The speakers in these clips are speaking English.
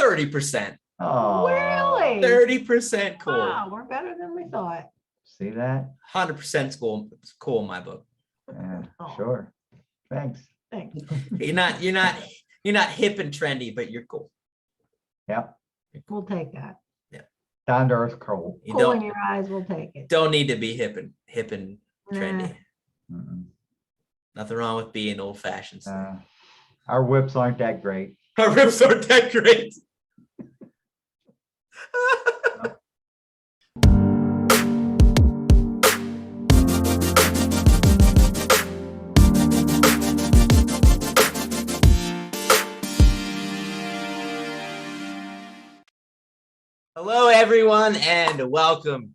30%. Oh, Really? 30% cool. Wow, we're better than we thought. see that? 100% cool in my book. Yeah, Oh. sure. Thanks. Thanks. You're not hip and trendy, but you're cool. Yep. We'll take that. Down to earth cool. You Cool in your eyes, we'll take it. don't need to be hip and trendy. Mm-mm. Nothing wrong with being old fashioned. Our whips aren't that great. Our rips aren't that great. Hello, everyone, and welcome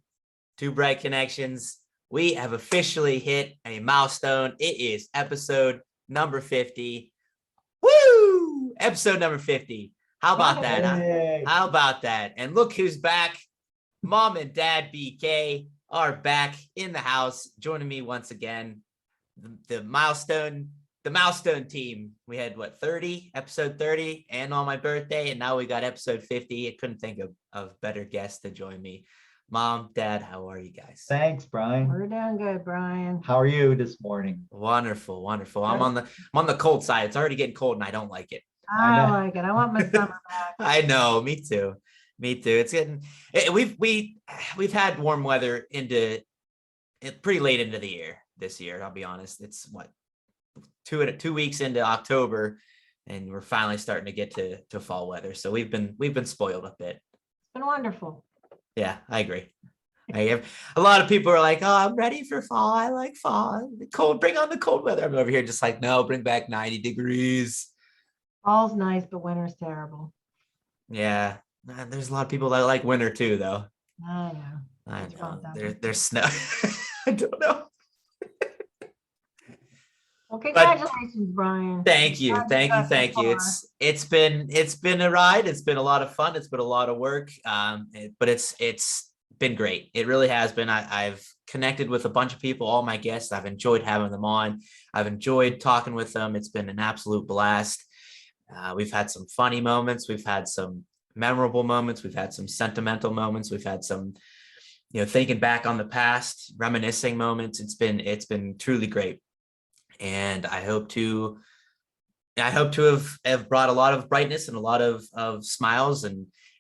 to Brigh Konnections. We have officially hit a milestone. It is episode number 50. Woo! Episode number 50. How about that? Huh? Yay. How about that? And look who's back. Mom and Dad BK are back in the house, joining me once again. The milestone team. We had episode 30, and on my birthday, and now we got episode 50. I couldn't think of better guests to join me. Mom, Dad, how are you guys? Thanks, Brian. We're doing good, Brian. How are you this morning? Wonderful. I'm on the cold side. It's already getting cold, and I don't like it. I like it. I want my summer back. I know, me too. It's getting. We've had warm weather pretty late into the year this year. I'll be honest. It's what 2 weeks into October, and we're finally starting to get to fall weather. So we've been spoiled a bit. It's been wonderful. Yeah, I agree. A lot of people are like, "Oh, I'm ready for fall. I like fall. The cold, bring on the cold weather." I'm over here just like, "No, bring back 90 degrees." Fall's nice, but winter's terrible. Yeah, there's a lot of people that like winter too, though. I know. I What's know. wrong with that? There's snow. I don't know. Well, congratulations, Brian. Thank you. It's been a ride. It's been a lot of fun. It's been a lot of work. But it's been great. It really has been. I've connected with a bunch of people, all my guests. I've enjoyed having them on. I've enjoyed talking with them. It's been an absolute blast. We've had some funny moments. We've had some memorable moments. We've had some sentimental moments. We've had some, thinking back on the past, reminiscing moments. It's been truly great. And I hope to have brought a lot of brightness and a lot of smiles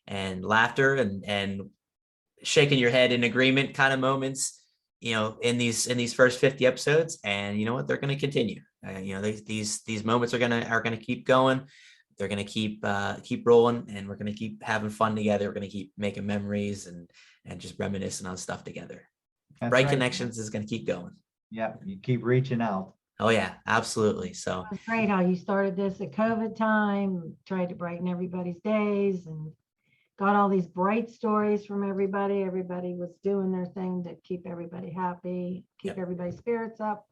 and laughter and shaking your head in agreement kind of moments, in these first 50 episodes. And you know what? They're going to continue. These moments are gonna keep going. They're gonna keep rolling, and we're gonna keep having fun together. We're gonna keep making memories and just reminiscing on stuff together. Brigh Konnections is gonna keep going. Yeah, you keep reaching out. Oh yeah, absolutely. So It was great how you started this at COVID time, tried to brighten everybody's days, and got all these bright stories from everybody. Everybody was doing their thing to keep everybody happy, keep everybody's spirits up.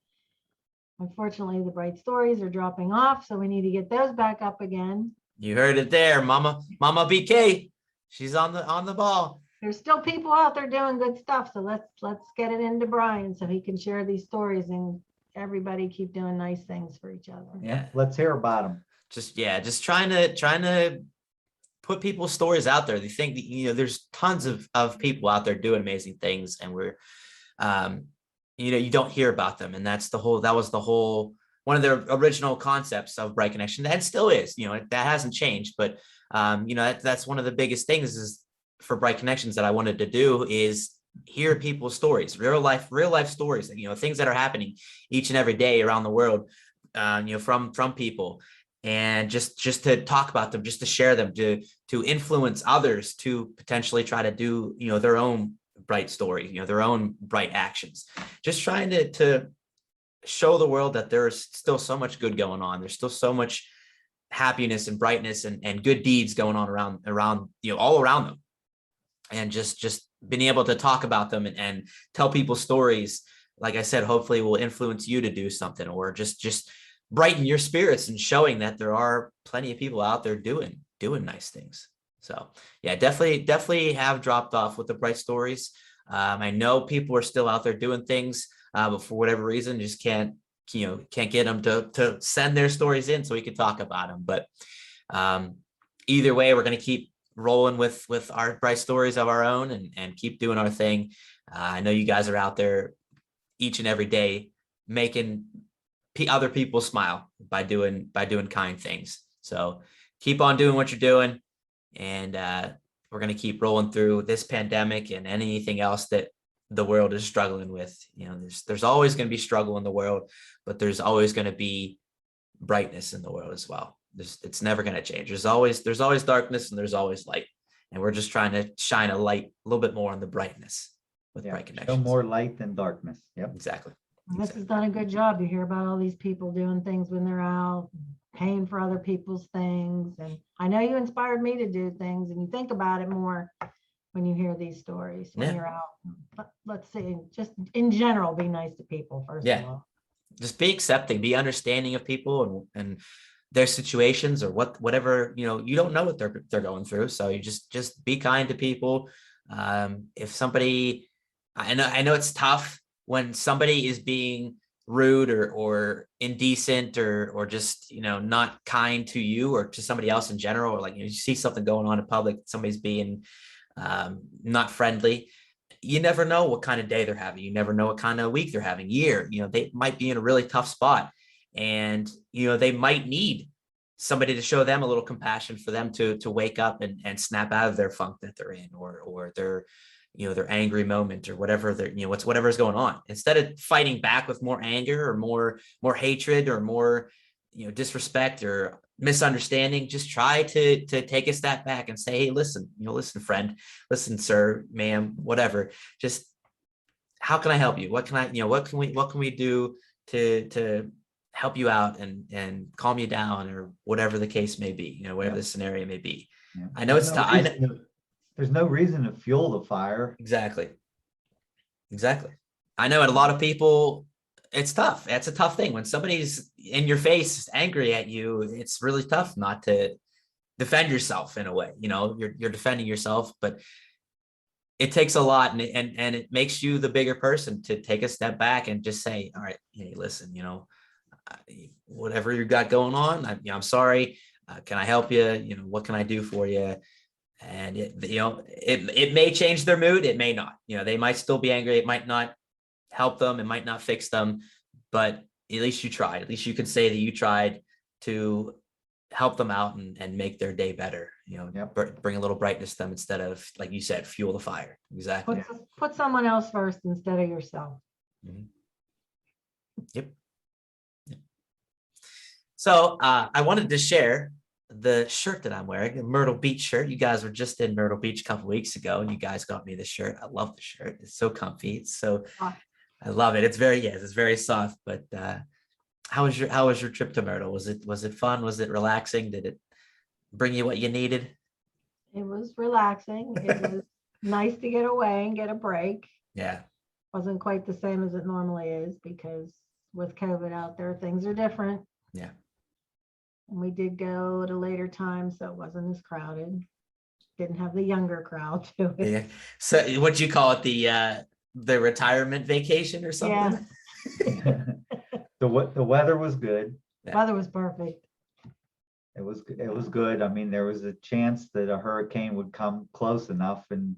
Unfortunately, the bright stories are dropping off, so we need to get those back up again. you heard it there, Mama BK. She's on the ball. There's still people out there doing good stuff, so let's get it into Brian so he can share these stories and everybody keep doing nice things for each other. Yeah, Let's hear about them. just trying to put people's stories out there. They think that, there's tons of people out there doing amazing things, and we're you don't hear about them. And that was the whole one of the original concepts of Brigh Connection, and still is. That hasn't changed, but that's one of the biggest things is for Brigh Konnections that I wanted to do is hear people's stories, real life stories, things that are happening each and every day around the world, from people, and just to talk about them, just to share them, to influence others to potentially try to do, their own bright story, their own bright actions, just trying to show the world that there's still so much good going on. There's still so much happiness and brightness and good deeds going on around, all around them. And just being able to talk about them and tell people stories, like I said, hopefully will influence you to do something, or just brighten your spirits and showing that there are plenty of people out there doing nice things. So yeah, definitely have dropped off with the bright stories. I know people are still out there doing things, but for whatever reason, just can't get them to send their stories in so we can talk about them. But either way, we're going to keep rolling with our bright stories of our own and keep doing our thing. I know you guys are out there each and every day making other people smile by doing kind things. So keep on doing what you're doing, and we're going to keep rolling through this pandemic and anything else that the world is struggling with. You know, there's always going to be struggle in the world, but there's always going to be brightness in the world as well. It's never going to change. There's always darkness and there's always light, and we're just trying to shine a light a little bit more on the brightness with Yeah, Brigh show Konnections. more light than darkness. Yep. Exactly. And this has done a good job. You hear about all these people doing things when they're out, paying for other people's things. And I know you inspired me to do things, and you think about it more when you hear these stories, when Yeah. you're out. Let's see, just in general, be nice to people, first Yeah. of all. Just be accepting, be understanding of people and their situations, or whatever, you know, you don't know what they're going through. So you just be kind to people. If somebody, I know it's tough when somebody is being rude or indecent or just, you know, not kind to you or to somebody else in general, or like, you know, you see something going on in public, somebody's being not friendly. You never know what kind of day they're having. You never know what kind of week they're having, year. You know, they might be in a really tough spot, and, you know, they might need somebody to show them a little compassion for them to wake up and snap out of their funk that they're in, or their, you know, their angry moment, or whatever they're, you know, whatever's going on. Instead of fighting back with more anger or more hatred or more, you know, disrespect or misunderstanding, just try to take a step back and say, hey, listen, you know, listen, friend, listen, sir, ma'am, whatever. Just, how can I help you? What can I, you know, what can we do to help you out and calm you down, or whatever the case may be, you know, whatever the scenario may be. Yeah. I know it's tough. There's no reason to fuel the fire. Exactly. I know, and a lot of people, it's tough. It's a tough thing when somebody's in your face angry at you. It's really tough not to defend yourself in a way. You know, you're defending yourself, but it takes a lot, and it makes you the bigger person to take a step back and just say, all right, hey, listen, you know, whatever you got going on, I'm sorry. Can I help you? You know, what can I do for you? And you know, it may change their mood. It may not. You know, they might still be angry. It might not help them. It might not fix them. But at least you tried. At least you can say that you tried to help them out and make their day better. You know, Yep. bring a little brightness to them instead of, like you said, fuel the fire. Exactly. Put someone else first instead of yourself. Mhm. Yep. So I wanted to share the shirt that I'm wearing, a Myrtle Beach shirt. You guys were just in Myrtle Beach a couple weeks ago, and you guys got me the shirt. I love the shirt. It's so comfy. It's so, I love it. It's very, yes, it's very soft. But how was your trip to Myrtle? Was it fun? Was it relaxing? Did it bring you what you needed? It was relaxing. It was nice to get away and get a break. Yeah. Wasn't quite the same as it normally is, because with COVID out there, things are different. Yeah. And we did go at a later time, so it wasn't as crowded. Didn't have the younger crowd to it. Yeah. So what'd you call it? The retirement vacation or something? Yeah. The weather was good. Yeah. Weather was perfect. It was good. I mean, there was a chance that a hurricane would come close enough and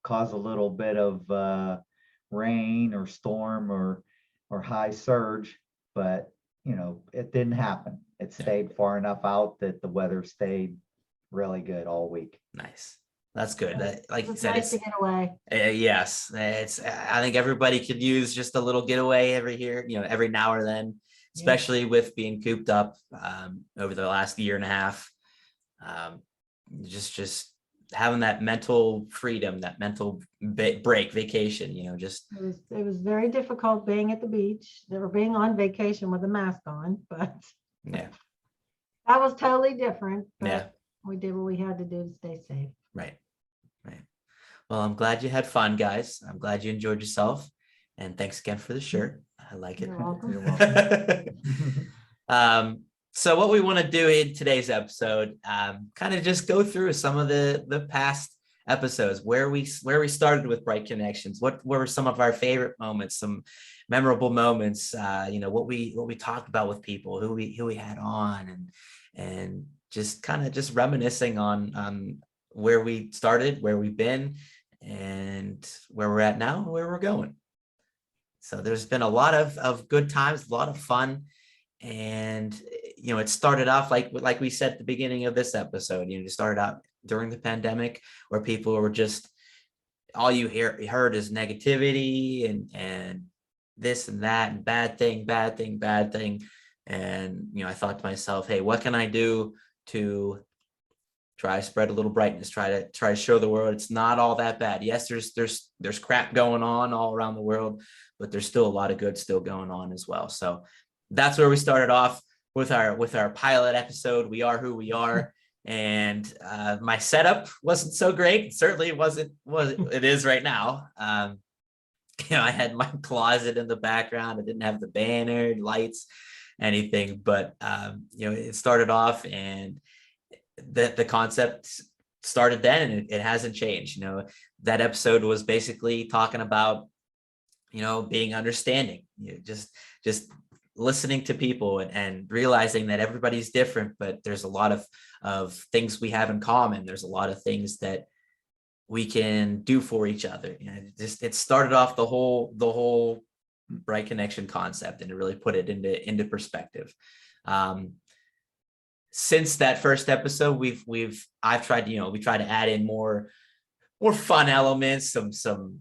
cause a little bit of rain or storm or high surge, but you know, it didn't happen. It stayed far enough out that the weather stayed really good all week. Nice. That's good. Like you It's said, nice to get away. yes, I think everybody could use just a little getaway every now or then, especially with being cooped up over the last year and a half. Just having that mental freedom, that mental break, vacation, just It was very difficult being at the beach. They were being on vacation with a mask on, but yeah, that was totally different. But yeah, we did what we had to do to stay safe. right. Well, I'm glad you had fun, guys. I'm glad you enjoyed yourself, and thanks again for the shirt. I like it. You're welcome. You're welcome. So what we want to do in today's episode, kind of just go through some of the past episodes where we started with Brigh Konnections. What were some of our favorite moments, some memorable moments, what we talked about with people, who we had on, and just kind of just reminiscing on where we started, where we've been, and where we're at now and where we're going. So there's been a lot of good times, a lot of fun. And, it started off like we said at the beginning of this episode, it started out during the pandemic where people were just, all you heard is negativity and this and that and bad thing, bad thing, bad thing. And, I thought to myself, hey, what can I do to try to spread a little brightness, try to show the world it's not all that bad. Yes, there's crap going on all around the world, but there's still a lot of good still going on as well. So that's where we started off with our pilot episode. We are who we are. And my setup wasn't so great. It certainly wasn't what it is right now. I had my closet in the background. I didn't have the banner, lights, anything, but it started off, and the concept started then, and it hasn't changed. That episode was basically talking about being understanding, just listening to people and realizing that everybody's different, but there's a lot of things we have in common. There's a lot of things that we can do for each other. It started off the whole Brigh Connection concept, and to really put it into perspective. Since that first episode, I've tried, we try to add in more fun elements, some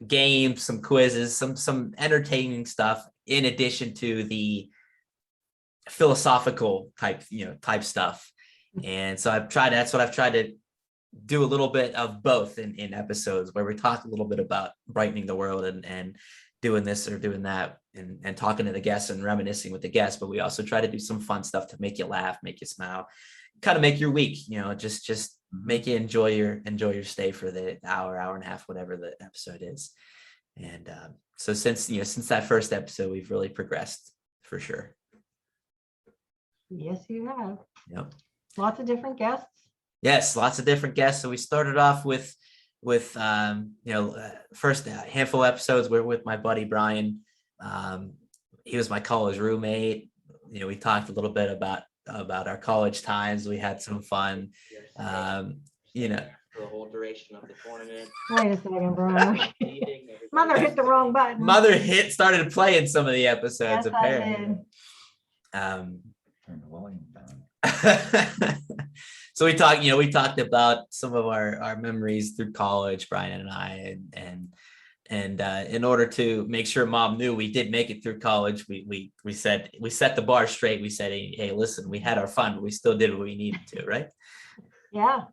games, some quizzes, some entertaining stuff, in addition to the philosophical type stuff. And so that's what I've tried to do, a little bit of both in episodes, where we talk a little bit about brightening the world and doing this or doing that, and talking to the guests and reminiscing with the guests. But we also try to do some fun stuff to make you laugh, make you smile, kind of make your week, just make you enjoy your stay for the hour and a half, whatever the episode is. And so since that first episode, we've really progressed for sure. Yes, you have. Yep. Lots of different guests. Yes, lots of different guests. So we started off with first handful of episodes were with my buddy Brian. He was my college roommate. We talked a little bit about our college times. We had some fun. For the whole duration of the tournament. Wait a second, Brian. Mother hit the wrong button. Started playing some of the episodes. Yes, apparently. I Turn the volume down. So we talked about some of our memories through college, Brian and I, and in order to make sure Mom knew we did make it through college, we set the bar straight. We said, hey, listen, we had our fun, but we still did what we needed to, right? Yeah.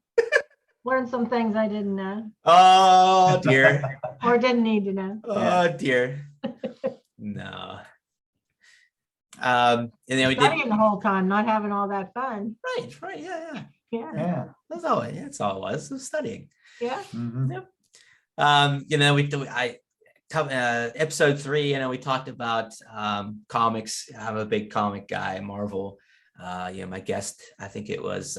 Learned some things I didn't know. Oh dear. Or didn't need to know. Oh dear. No. And then we Studying did the whole time, not having all that fun. right. Yeah. Yeah. That's all it was. It was studying. Yeah. Mhm. Yep. Episode 3, we talked about comics. I'm a big comic guy, Marvel. My guest, I think it was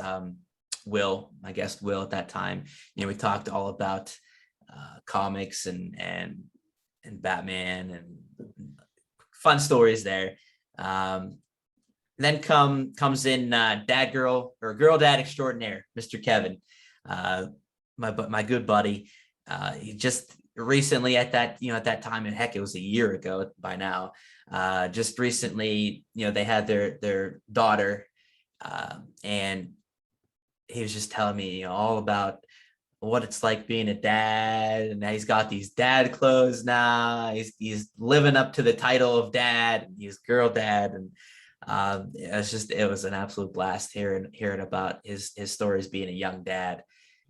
Will, my guest Will at that time. We talked all about comics and Batman and fun stories there. Then comes in girl dad extraordinaire, Mr. Kevin, my good buddy. He just recently at that time, and heck, it was a year ago by now. Just recently, they had their daughter, and he was just telling me all about what it's like being a dad, and he's got these dad clothes now. He's living up to the title of dad, and he's girl dad, and it was an absolute blast hearing about his stories being a young dad.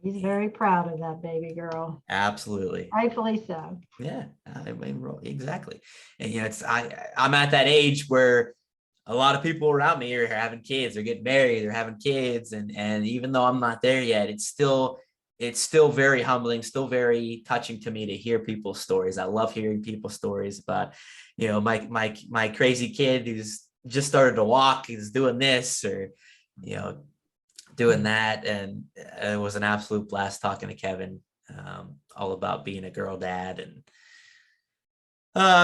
He's very proud of that baby girl. Absolutely. Rightfully so. Yeah, I mean, exactly. And I'm at that age where a lot of people around me are having kids, they're getting married, they're having kids, and even though I'm not there yet, it's still very humbling, still very touching to me to hear people's stories. I love hearing people's stories about, my crazy kid who's just started to walk, he's doing this, or doing that. And it was an absolute blast talking to Kevin, all about being a girl dad. And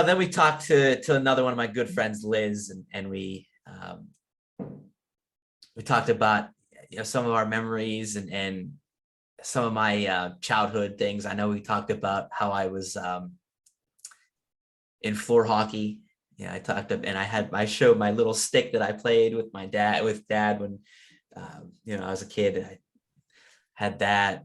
then we talked to another one of my good friends, Liz, and we talked about some of our memories and some of my childhood things. I know we talked about how I was in floor hockey. Yeah, I talked up and I showed my little stick that I played with dad when I was a kid. I had that.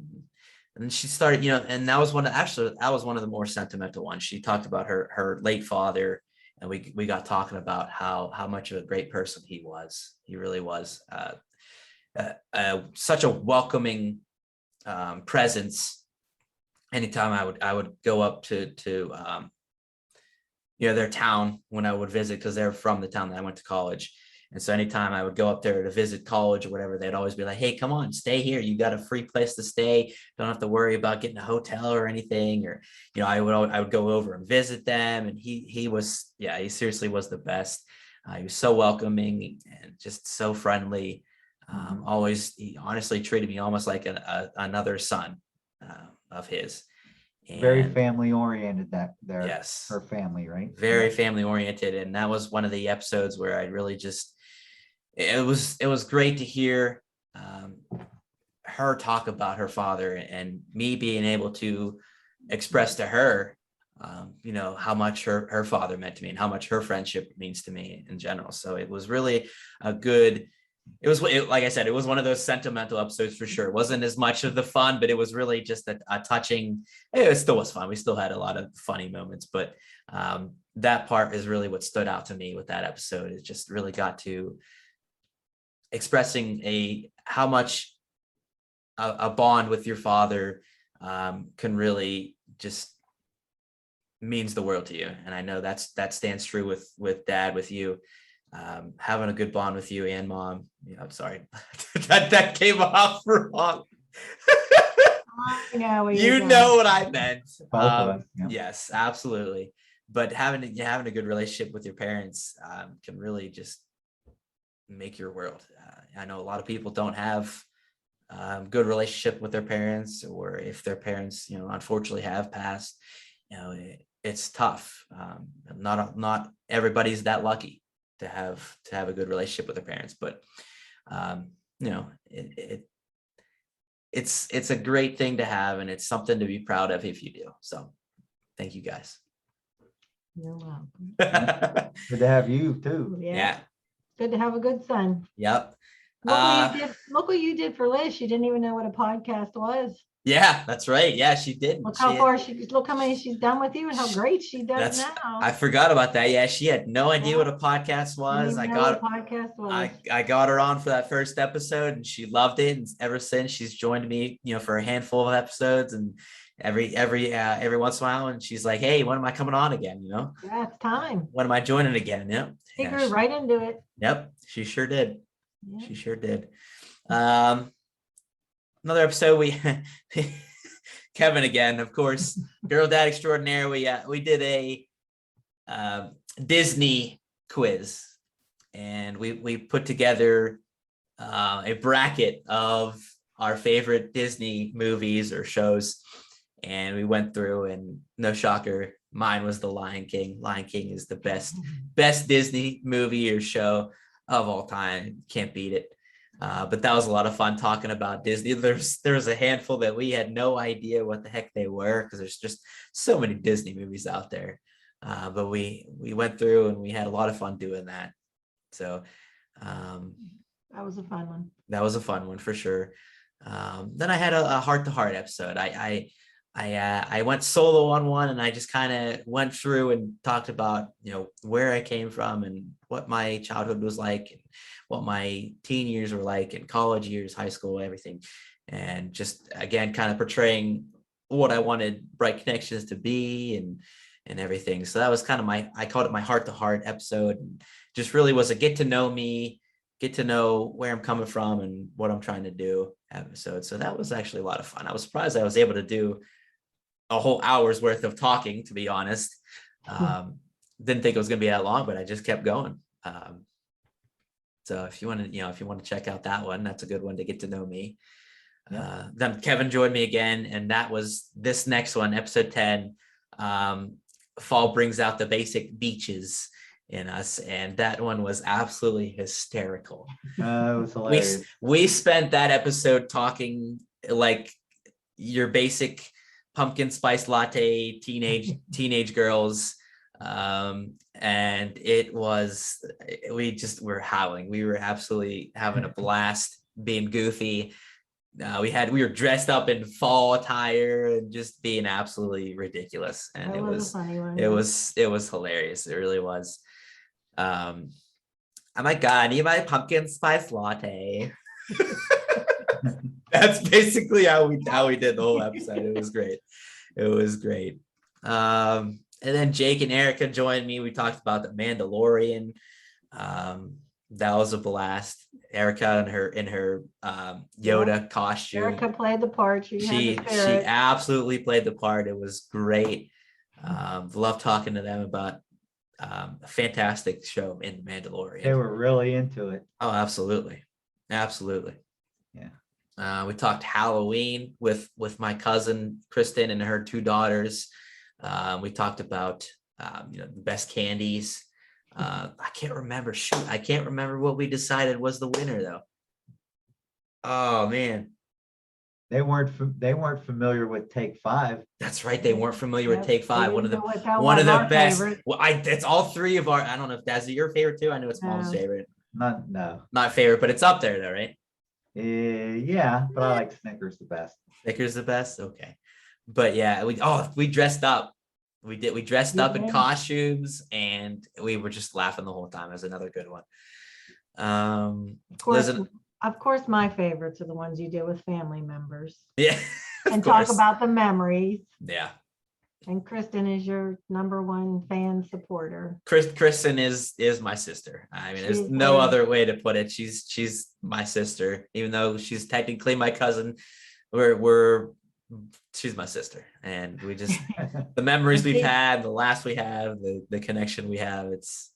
And she started, and that was that was one of the more sentimental ones. She talked about her late father, and we got talking about how much of a great person he was. He really was such a welcoming presence. Anytime I would go up to their town when I would visit, because they're from the town that I went to college. And so anytime I would go up there to visit college or whatever, they'd always be like, hey, come on, stay here. You got a free place to stay. Don't have to worry about getting a hotel or anything. Or, I would go over and visit them. And he seriously was the best. He was so welcoming and just so friendly. He honestly treated me almost like another son of his. Very And family oriented, yes, her family, right? very family oriented. And that was one of the episodes where I really it was great to hear her talk about her father, and me being able to express to her how much her father meant to me and how much her friendship means to me in general. So it was really like I said, it was one of those sentimental episodes for sure. It wasn't as much of the fun, but it was really just a touching. It still was fun. We still had a lot of funny moments, but that part is really what stood out to me with that episode. It just really got to expressing how much a bond with your father can really just means the world to you. And I know that stands true with Dad, with you. Having a good bond with you and Mom. I'm sorry that came off wrong. I know you know what I meant. Both of us, yeah. Yes, absolutely. But having a good relationship with your parents can really just make your world. I know a lot of people don't have good relationship with their parents, or if their parents, unfortunately have passed, it's tough. Not everybody's that lucky to have a good relationship with their parents, but it's a great thing to have, and it's something to be proud of if you do. So thank you guys. You're welcome. Good to have you too. Yeah. Good to have a good son. Yep. Look what you did for Liz. She didn't even know what a podcast was. Yeah, that's right. Yeah, she did. Look how many she's done with you and how great she does now. I forgot about that. Yeah, she had no idea what a podcast was. I got her on for that first episode, and she loved it. And ever since, she's joined me, for a handful of episodes, and every once in a while, and she's like, hey, when am I coming on again? Yeah, it's time. When am I joining again? Yep. She grew right into it. Yep, she sure did. Yeah. She sure did. Another episode, we Kevin again, of course, Girl Dad Extraordinaire. We did a Disney quiz, and we put together a bracket of our favorite Disney movies or shows, and we went through, and no shocker, mine was The Lion King. Lion King is the best Disney movie or show of all time. Can't beat it. But that was a lot of fun talking about Disney. There's a handful that we had no idea what the heck they were, because there's just so many Disney movies out there. But we went through, and we had a lot of fun doing that. So that was a fun one. That was a fun one for sure. Then I had a heart-to-heart episode. I went solo on one, and I just kind of went through and talked about, where I came from and what my childhood was like, and what my teen years were like, and college years, high school, everything. And just, again, kind of portraying what I wanted Brigh Konnections to be and everything. So that was kind of I called it my heart-to-heart episode. And just really was a get to know me, get to know where I'm coming from and what I'm trying to do episode. So that was actually a lot of fun. I was surprised I was able to do a whole hour's worth of talking, to be honest. Didn't think it was going to be that long, but I just kept going. So if you want to check out that one, that's a good one to get to know me. Yeah. Then Kevin joined me again, and that was this next one, episode 10. Fall brings out the basic beaches, in us, and that one was absolutely hysterical. It was hilarious. We spent that episode talking like your basic pumpkin spice latte teenage girls, and it was, we were howling. We were absolutely having a blast being goofy. We were dressed up in fall attire and just being absolutely ridiculous, and That was a funny one. it was hilarious. It really was. Oh my God, I need my pumpkin spice latte. That's basically how we did the whole episode. It was great. It was great. And then Jake and Erica joined me. We talked about the Mandalorian. That was a blast. Erica in her Yoda costume. Erica played the part. She absolutely played the part. It was great. Love talking to them about a fantastic show in Mandalorian. They were really into it. Oh, absolutely. Absolutely. Yeah. We talked Halloween with my cousin Kristen and her 2 daughters. We talked about the best candies. I can't remember. I can't remember what we decided was the winner though. Oh man. They weren't familiar with Take 5. That's right. They weren't familiar with Take 5. One of the best. Favorite. Well, it's all 3 of our. I don't know if that's your favorite too. I know it's Mom's favorite. Not favorite, but it's up there though, right? Yeah, but I like Snickers the best. Snickers the best. Okay, but yeah, we dressed up. We dressed up in costumes, and we were just laughing the whole time. It was another good one. Of course, my favorites are the ones you do with family members. Yeah, and talk about the memories. Yeah. And Kristen is your #1 fan supporter. Kristen is my sister. I mean, there's no other way to put it. She's my sister, even though she's technically my cousin. She's my sister, and we just the memories we've had, the laughs we have, the connection we have. It's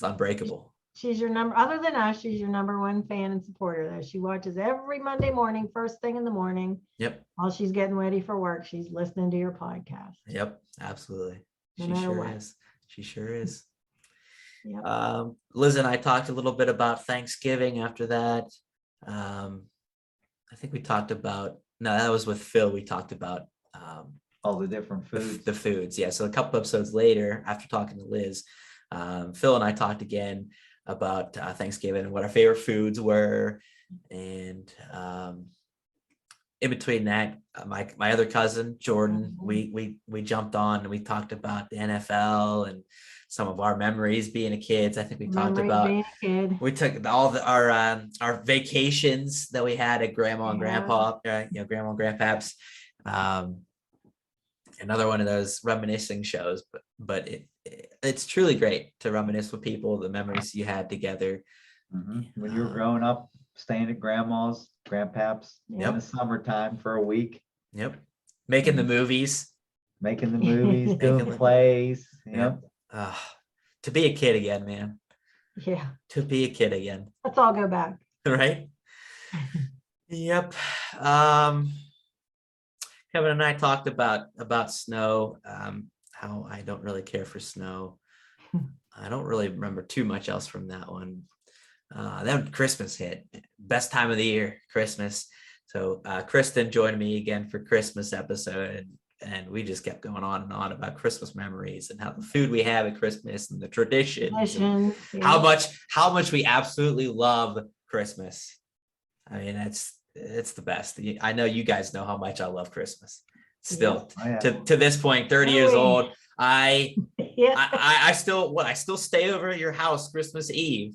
unbreakable. She's your other than us, she's your #1 fan and supporter though. She watches every Monday morning, first thing in the morning. Yep. While she's getting ready for work, she's listening to your podcast. Yep, absolutely. No She sure what. is. She sure is. Yep. Liz and I talked a little bit about Thanksgiving after that. I think we talked about, no, that was with Phil. We talked about all the different foods. The foods, yeah. So a couple episodes later, after talking to Liz, Phil and I talked again about Thanksgiving and what our favorite foods were, and in between that, my other cousin Jordan, we jumped on and we talked about the NFL and some of our memories being a kid. I think we talked about we took all our vacations that we had at Grandma and Grandpa, Grandma and Grandpa's. Another one of those reminiscing shows, but it's truly great to reminisce with people, the memories you had together. When you were growing up, staying at Grandma's, Grandpa's in the summertime for a week. Yep. Making the movies. Doing plays. Yep. To be a kid again, man. Yeah. To be a kid again. Let's all go back. Right? Yep. Kevin and I talked about snow, how I don't really care for snow. I don't really remember too much else from that one. Then Christmas hit. Best time of the year, Christmas. So Kristen joined me again for Christmas episode, and we just kept going on and on about Christmas memories and how the food we have at Christmas and the traditions, and how much we absolutely love Christmas. I mean, it's the best. I know you guys know how much I love Christmas. Still, to this point, 30 years old, I still stay over at your house Christmas Eve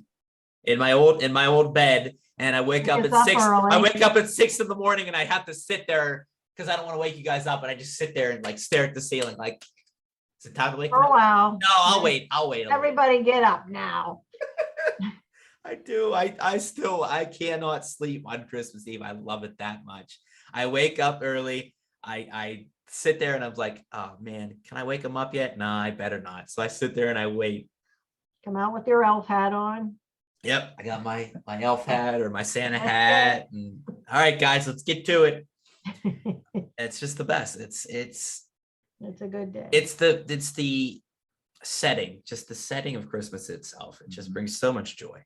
in my old bed, and I wake up at 6. I wake up at 6 in the morning, and I have to sit there because I don't want to wake you guys up, and I just sit there and like stare at the ceiling, like, is it time to wake for a while? No, I'll wait. Everybody get up now. I do. I cannot sleep on Christmas Eve. I love it that much. I wake up early. I sit there and I'm like, oh man, can I wake them up yet? Nah, I better not. So I sit there and I wait. Come out with your elf hat on. Yep. I got my elf hat or my Santa hat. And, all right, guys, let's get to it. It's just the best. It's a good day. It's the setting, just the setting of Christmas itself. It just Mhm. brings so much joy.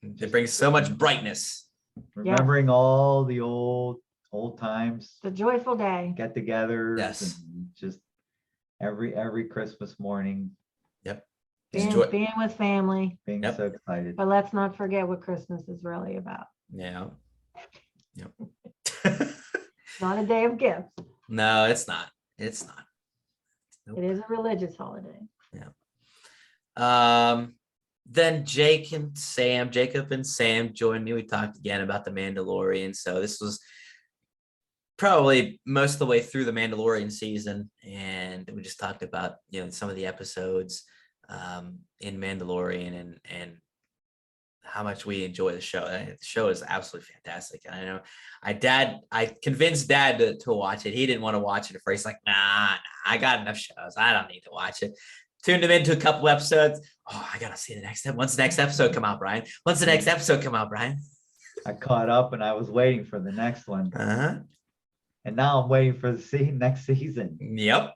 It Just- brings so much brightness. Remembering all the old times, It's a joyful day. get-togethers, Yes. and just every Christmas morning, Yep. Being, Joy. being with family. being Yep. so excited. But let's not forget what Christmas is really about. Yeah. Yep. It's not a day of gifts. No, it's not. It's not. Nope. It is a religious holiday. Then Jacob and Sam joined me. We talked again about the Mandalorian. So this was probably most of the way through the Mandalorian season, and we just talked about some of the episodes in Mandalorian and how much we enjoy the show. The show is absolutely fantastic. And I know I convinced Dad to watch it. He didn't want to watch it at first. He's like, nah, I got enough shows. I don't need to watch it. Tuned him into a couple episodes. Oh, I gotta see the next step. When's the next episode come out, Brian? When's the next episode come out, Brian? I caught up and I was waiting for the next one. Uh-huh. And now I'm waiting for the next season. Yep.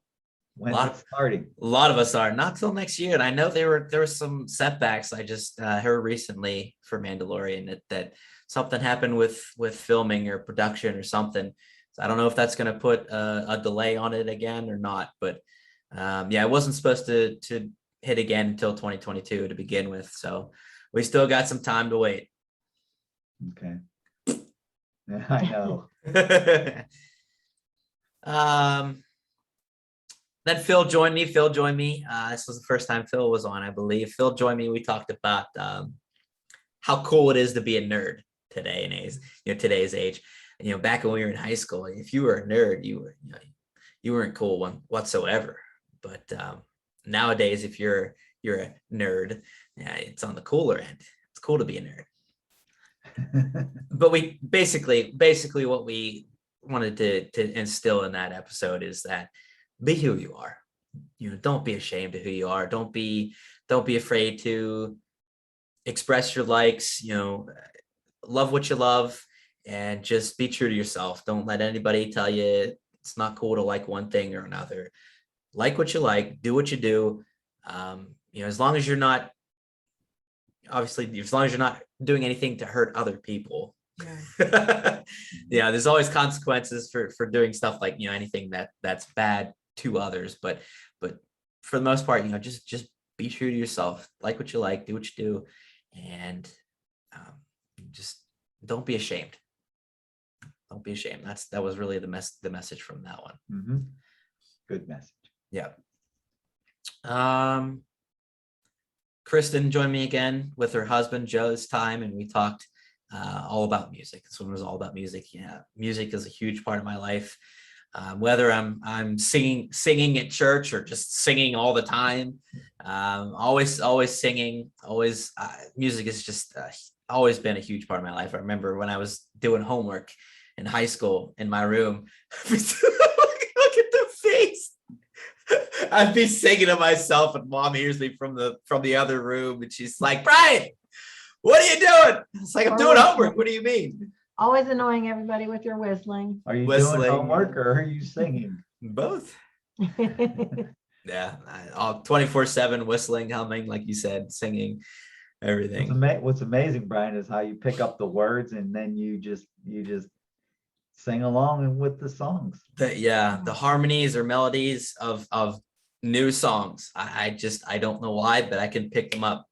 When's Lot- it starting? A lot of us are not till next year, and I know there were some setbacks. I just heard recently for Mandalorian that something happened with filming or production or something. So I don't know if that's going to put a delay on it again or not. But yeah, it wasn't supposed to hit again until 2022 to begin with. So we still got some time to wait. Okay. Yeah, I know. Then Phil joined me. This was the first time Phil was on, I believe. Phil joined me. We talked about how cool it is to be a nerd today and today's age. Back when we were in high school, if you were a nerd, you weren't cool whatsoever. But nowadays, if you're a nerd, yeah, it's on the cooler end. It's cool to be a nerd. But we basically what we wanted to instill in that episode is that be who you are. Don't be ashamed of who you are. Don't be afraid to express your likes. Love what you love and just be true to yourself. Don't let anybody tell you it's not cool to like one thing or another. Like what you like, do what you do. As long as you're not doing anything to hurt other people. Yeah, there's always consequences for doing stuff like anything that's bad to others, but for the most part, just be true to yourself. Like what you like, do what you do, and just don't be ashamed. Don't be ashamed. That was really the message from that one. Mm-hmm. Good message. Yeah. Kristen joined me again with her husband Joe this time, and we talked all about music. This one was all about music. Yeah, music is a huge part of my life. Whether I'm singing at church or just singing all the time, always singing. Music is just always been a huge part of my life. I remember when I was doing homework in high school in my room. Look at the face. I'd be singing to myself, and Mom hears me from the other room, and she's like, "Brian, what are you doing?" It's like, "I'm doing homework. What do you mean?" Always annoying everybody with your whistling. Are you Whistling. doing homework or are you singing? Both. Yeah, all 24/7 whistling, humming, like you said, singing, everything. What's amazing, Brian, is how you pick up the words and then you just sing along with the songs. The harmonies or melodies of new songs. I don't know why, but I can pick them up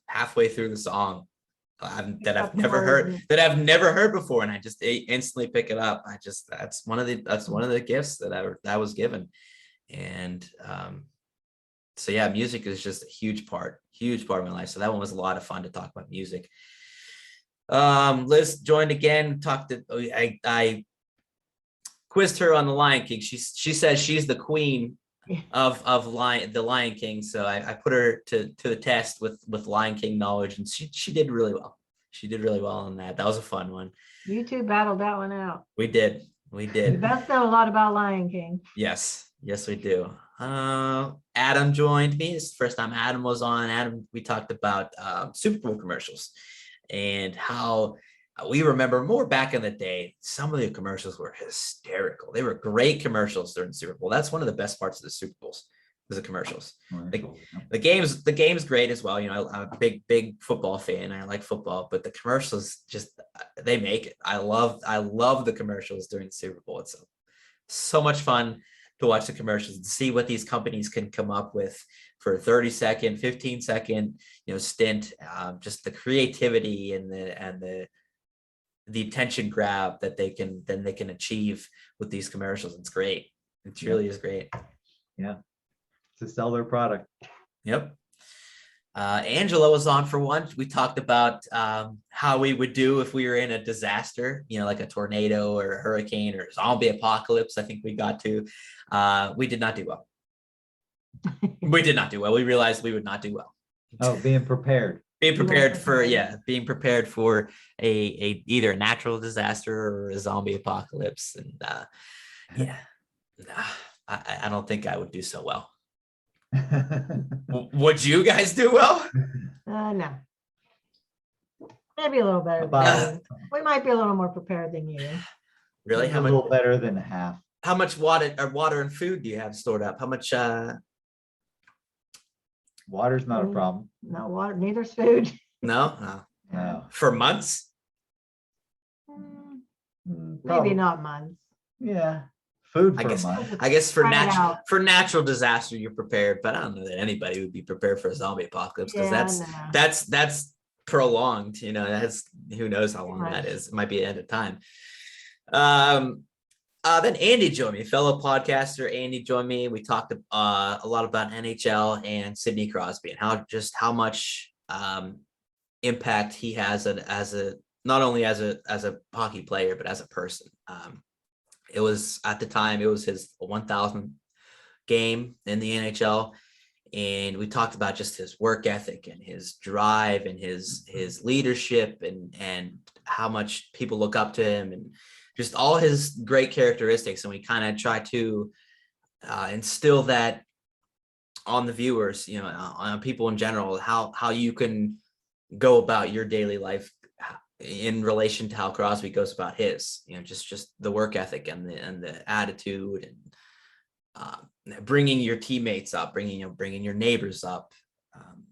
halfway through the song that I've never heard before, and I just instantly pick it up. That's one of the gifts that I was given, and so yeah, music is just a huge part of my life. So that one was a lot of fun to talk about music. Liz joined again. I quizzed her on the Lion King. She says she's the queen of the Lion King. So I put her to the test with Lion King knowledge, and she did really well. She did really well on that. That was a fun one. You two battled that one out. We did. You both know a lot about Lion King. Yes, we do. Adam joined me. This is the first time Adam was on. Adam, we talked about Super Bowl commercials and how we remember more back in the day. Some of the commercials were hysterical. They were great commercials during the Super Bowl. That's one of the best parts of the Super Bowls. was the commercials. Commercials, yep. The game's great as well. You know, I'm a big football fan. I like football, but the commercials just they make it. I love the commercials during the Super Bowl. It's so much fun to watch the commercials and see what these companies can come up with for a 30-second, 15-second, stint. Just the creativity and the attention grab that they can achieve with these commercials. It's great. It really is great. Yeah. To sell their product. Yep. Angela was on for one. We talked about how we would do if we were in a disaster, like a tornado or a hurricane or zombie apocalypse. I think we got to. We did not do well. We did not do well. We realized we would not do well. Oh, being prepared. Being prepared for a either a natural disaster or a zombie apocalypse. And I don't think I would do so well. Would you guys do well? No. Maybe a little better. We might be a little more prepared than you. Really? A little better than half. How much water and food do you have stored up? How much? Water's not a problem. No water, neither's food. No. No. For months? Maybe not months. Yeah. Food for a month. I guess for natural disaster you're prepared, but I don't know that anybody would be prepared for a zombie apocalypse because that's prolonged. That's who knows how long that is. It might be the end of time. Then Andy joined me, fellow podcaster. Andy joined me. We talked a lot about NHL and Sidney Crosby and how much impact he has not only as a hockey player but as a person. It was at the time, it was his 1,000th game in the NHL. And we talked about just his work ethic and his drive and his leadership and how much people look up to him and just all his great characteristics. And we kind of try to instill that on the viewers, on people in general, how you can go about your daily life in relation to how Crosby goes about his, just the work ethic and the attitude and bringing your teammates up, bringing your neighbors up.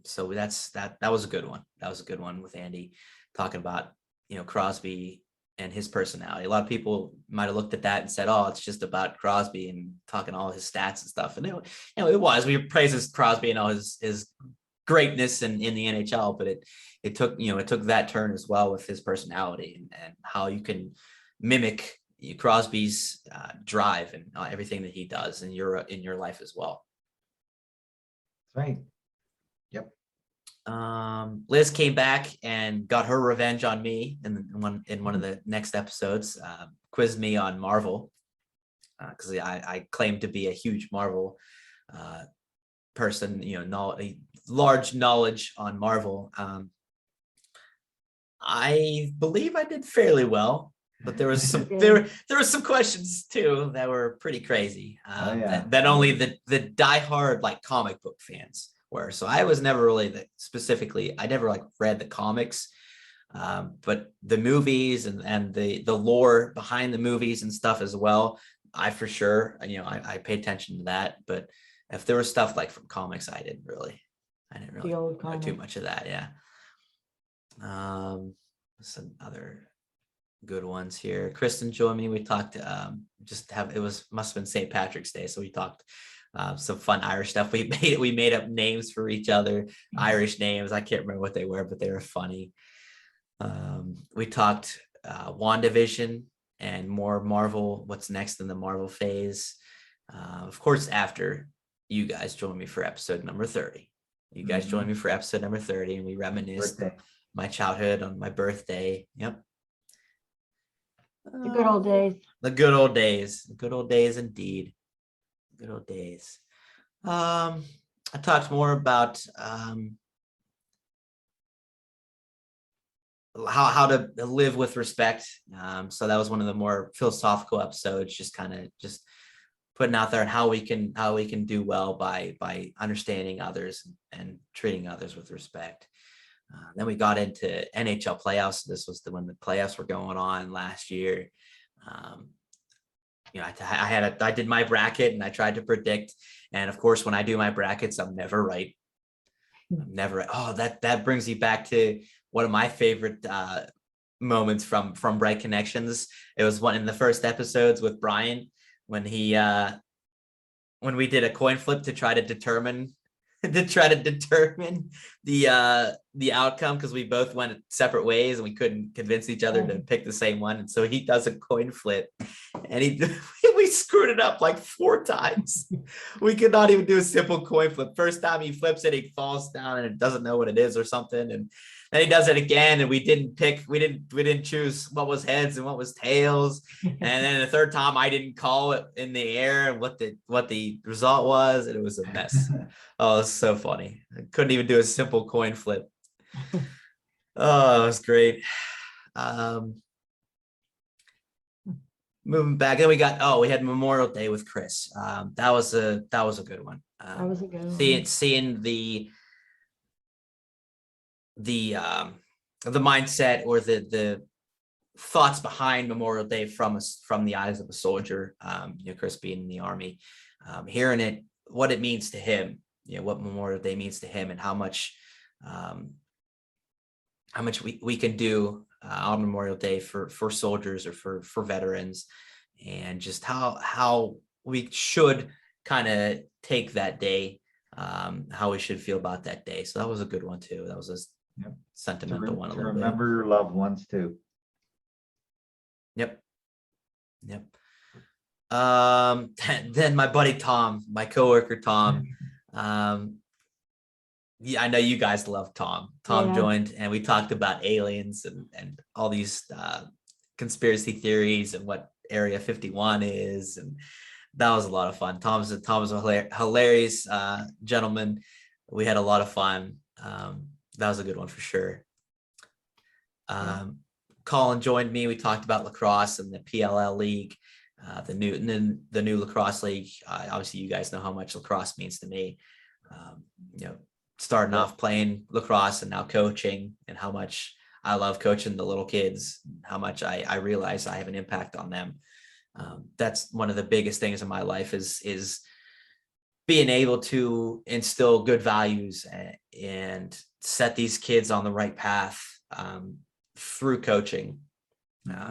So that was a good one. That was a good one with Andy talking about, Crosby and his personality. A lot of people might have looked at that and said, "Oh, it's just about Crosby and talking all his stats and stuff." And it was. We praises Crosby and all his greatness in the NHL, but it took that turn as well with his personality and how you can mimic Crosby's drive and everything that he does in your life as well. Right. Yep. Liz came back and got her revenge on me in one of the next episodes. Quizzed me on Marvel because I claim to be a huge Marvel person. A large knowledge on Marvel. I believe I did fairly well, but there was some there were some questions too that were pretty crazy. That only the diehard comic book fans were. So I was never really I never read the comics, but the movies and the lore behind the movies and stuff as well. I for sure, I pay attention to that. But if there was stuff from comics, I didn't really know too much of that. Yeah. Some other good ones here. Kristen joined me. We talked must have been St. Patrick's Day, so we talked some fun Irish stuff. We made up names for each other, Irish names. I can't remember what they were, but they were funny. We talked WandaVision and more Marvel. What's next in the Marvel phase? Of course, after you guys joined me for episode number 30. You guys joined me for episode number 30, and we reminisced my childhood on my birthday. Yep. The good old days. The good old days. The good old days indeed. Good old days. I talked more about how to live with respect. So that was one of the more philosophical episodes, just putting out there and how we can do well by understanding others and treating others with respect. Then we got into NHL playoffs. This was when the playoffs were going on last year. I did my bracket and I tried to predict. And of course, when I do my brackets, I'm never right. I'm never right. Oh, that brings you back to one of my favorite moments from Brigh Konnections. It was one in the first episodes with Brian when when we did a coin flip to try to determine the outcome, because we both went separate ways and we couldn't convince each other to pick the same one. And so he does a coin flip and we screwed it up like 4 times. We could not even do a simple coin flip. First time he flips it, he falls down and it doesn't know what it is or something. And then he does it again, and we didn't choose what was heads and what was tails. And then the third time I didn't call it in the air and what the result was, and it was a mess. Oh, it's so funny. I couldn't even do a simple coin flip. Oh, it was great. Moving back, then we had Memorial Day with Chris. That was a good one. That was a good one. Seeing the mindset or the thoughts behind Memorial Day from the eyes of a soldier, Chris being in the Army, hearing it, what it means to him, what Memorial Day means to him, and how much we can do on Memorial Day for soldiers or for veterans, and just how we should kind of take that day, how we should feel about that day. So that was a good one too. That was a sentimental one. To remember your loved ones too. Yep. Then my buddy Tom, my coworker Tom, yeah, I know you guys love Tom. Tom joined and we talked about aliens and all these conspiracy theories and what Area 51 is, and that was a lot of fun. Tom's a hilarious gentleman. We had a lot of fun. That was a good one for sure. Colin joined me. We talked about lacrosse and the PLL league, the new lacrosse league. Obviously, you guys know how much lacrosse means to me. Starting off playing lacrosse and now coaching, and how much I love coaching the little kids, how much I realize I have an impact on them. That's one of the biggest things in my life is being able to instill good values and set these kids on the right path through coaching.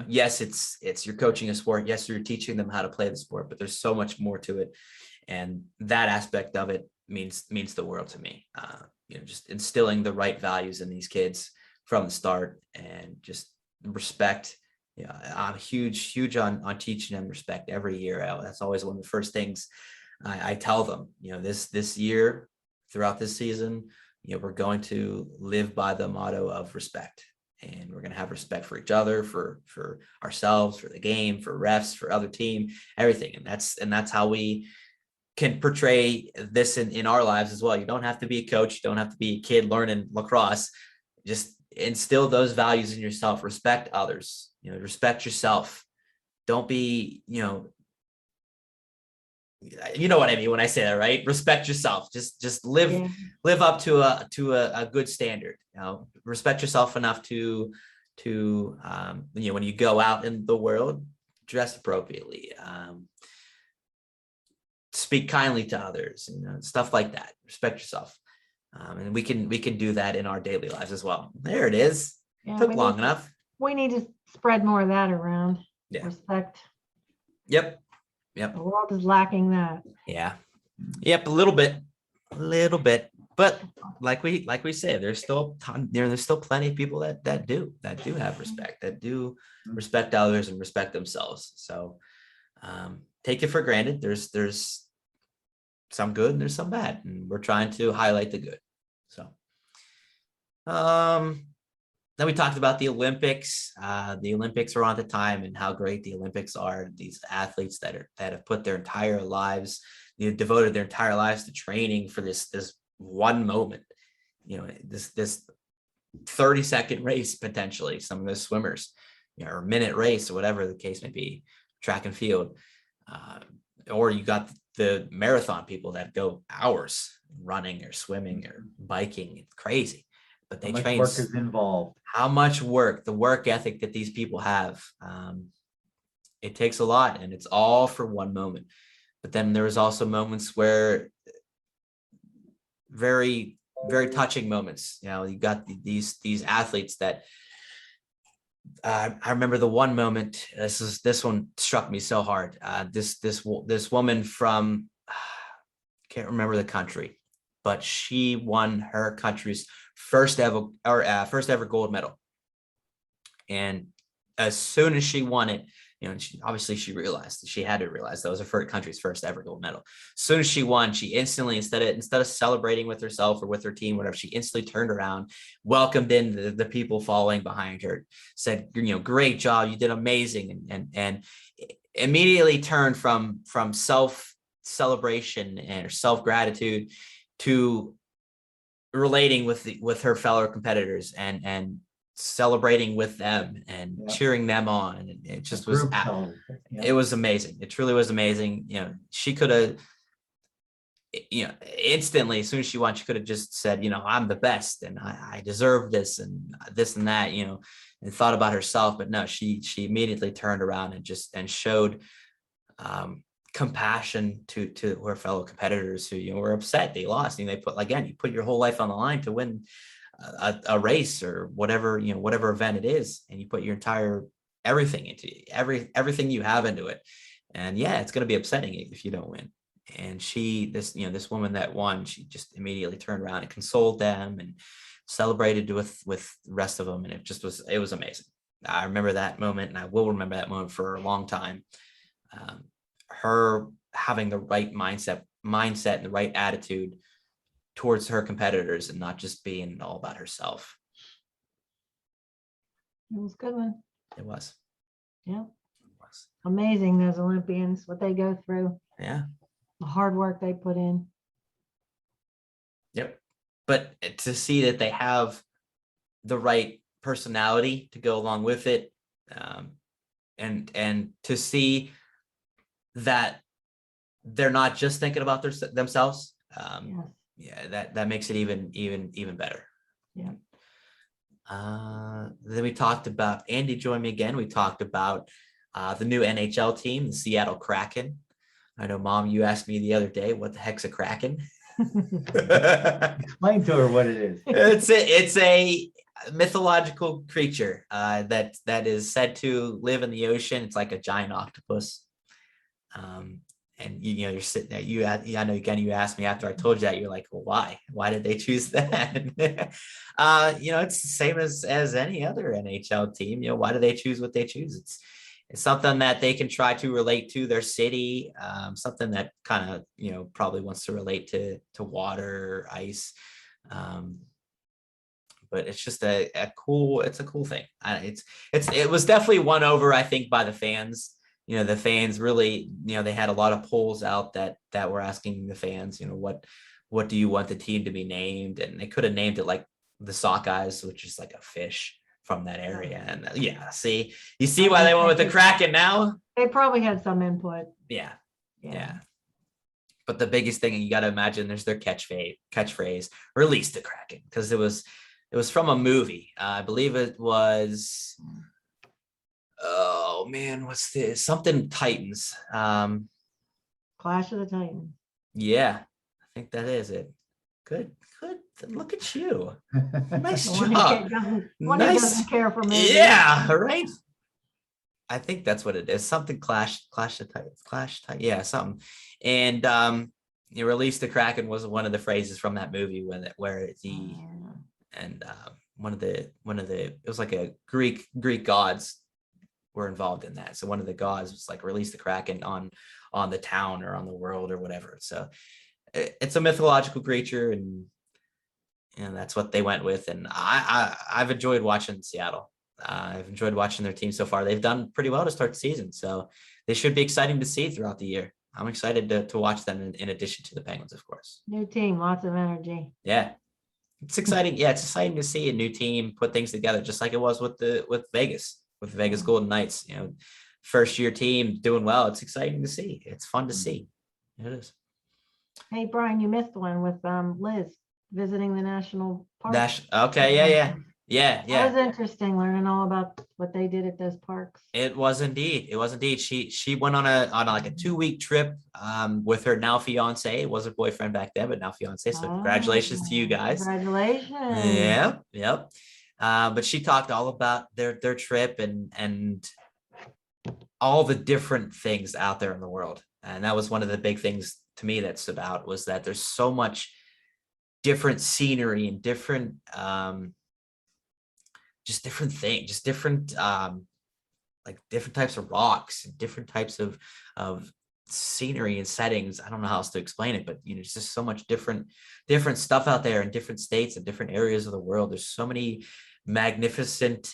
Yes, it's you're coaching a sport. Yes, you're teaching them how to play the sport, but there's so much more to it. And that aspect of it means the world to me. Just instilling the right values in these kids from the start, and just respect. I'm huge on teaching them respect every year. That's always one of the first things I tell them. This year, throughout this season, we're going to live by the motto of respect, and we're going to have respect for each other, for ourselves, for the game, for refs, for other team, everything. And that's how we can portray this in our lives as well. You don't have to be a coach. You don't have to be a kid learning lacrosse. Just instill those values in yourself. Respect others. Respect yourself. Don't be, you know what I mean when I say that, right? Respect yourself. Just live up to a good standard. Respect yourself enough to when you go out in the world, dress appropriately. Speak kindly to others, stuff like that. Respect yourself. And we can do that in our daily lives as well. There it is. Took long enough. We need to spread more of that around. Respect. Yep. The world is lacking that. Yep. A little bit, but like we say, there's still plenty of people that do have respect, that do respect others and respect themselves. So take it for granted. There's some good and there's some bad, and we're trying to highlight the good. So then we talked about the Olympics. The Olympics are on the time, and how great the Olympics are. These athletes that have put their entire lives, devoted their entire lives to training for this one moment. This 30-second race potentially. Some of those swimmers, or minute race, or whatever the case may be, track and field. Or you got the marathon people that go hours running or swimming or biking. It's crazy. But they train. How much work is involved? How much work, the work ethic that these people have. it takes a lot, and it's all for one moment. But then there was also moments where very, very touching moments. You know, you got these athletes that I remember the one moment. This one struck me so hard. This woman from can't remember the country, but she won her country's first ever gold medal. And as soon as she won it, you know, she realized she had to realize that was her country's first ever gold medal. As soon as she won, she instantly, instead of celebrating with herself or with her team, whatever, she instantly turned around, welcomed in the people following behind her, said, you know, great job, you did amazing, and immediately turned from self celebration and self gratitude to relating with her fellow competitors and celebrating with them and cheering them on. And it just was, it was amazing. It truly was amazing. You know, she could have, you know, instantly, as soon as she won, she could have just said, you know, I'm the best and I deserve this and that, you know, and thought about herself. But no, she immediately turned around and showed compassion to her fellow competitors who, you know, were upset they lost. And they you put your whole life on the line to win a race or whatever, you know, whatever event it is, and you put your entire everything into everything you have into it. And yeah, it's going to be upsetting if you don't win. And this woman that won, she just immediately turned around and consoled them and celebrated with the rest of them. And it was amazing. I remember that moment, and I will remember that moment for a long time. Her having the right mindset and the right attitude towards her competitors and not just being all about herself. It was a good one. It was. Yeah. It was. Amazing, those Olympians, what they go through. Yeah. The hard work they put in. Yep. But to see that they have the right personality to go along with it, and to see that they're not just thinking about themselves. Yes. Yeah, that makes it even better. Yeah. Then we talked about, Andy joined me again. We talked about the new NHL team, the Seattle Kraken. I know, Mom, you asked me the other day, what the heck's a Kraken? Explain to her what it is. It's a mythological creature that is said to live in the ocean. It's like a giant octopus. And you know, you're sitting there, I know, again, you asked me after I told you that, you're like, well, why did they choose that? You know, it's the same as any other NHL team. You know, why do they choose what they choose? It's something that they can try to relate to their city, something that kind of, you know, probably wants to relate to water, ice. But it's just a cool thing. It was definitely won over, I think, by the fans. You know, the fans really, you know, they had a lot of polls out that were asking the fans, you know, what do you want the team to be named? And they could have named it like the Sockeyes, which is like a fish from that area. And yeah, you see why they went with the Kraken now? They probably had some input. Yeah. But the biggest thing, you got to imagine, there's their catchphrase, release the Kraken, because it was from a movie. I believe it was, oh man, what's this? Something Titans. Clash of the Titans. Yeah, I think that is it. Good. Look at you. Nice job. One who doesn't care for movies. Yeah, right. I think that's what it is. Something Clash of Titans. Yeah, something. And you release the Kraken was one of the phrases from that movie one of the it was like a Greek gods were involved in that. So one of the gods was like, release the Kraken on the town or on the world or whatever. So it's a mythological creature, and that's what they went with. And I've enjoyed watching Seattle. I've enjoyed watching their team so far. They've done pretty well to start the season, so they should be exciting to see throughout the year. I'm excited to watch them in addition to the Penguins, of course. New team, lots of energy. Yeah, it's exciting. Yeah, it's exciting to see a new team put things together, just like it was with Vegas Golden Knights. You know, first year team doing well. It's exciting to see. It's fun to see. It is. Hey, Brian, you missed one with Liz visiting the national park. Okay, Yeah, That yeah. was interesting learning all about what they did at those parks. It was indeed. It was indeed. She went on like a 2-week trip with her now fiance. It was her boyfriend back then, but now fiance. So congratulations to you Oh, guys. congratulations. Yep, yep. But she talked all about their trip and all the different things out there in the world. And that was one of the big things to me that stood out, was that there's so much different scenery and different just different things, just different like different types of rocks and different types of scenery and settings. I don't know how else to explain it, but it's just so much different stuff out there in different states and different areas of the world. There's so many magnificent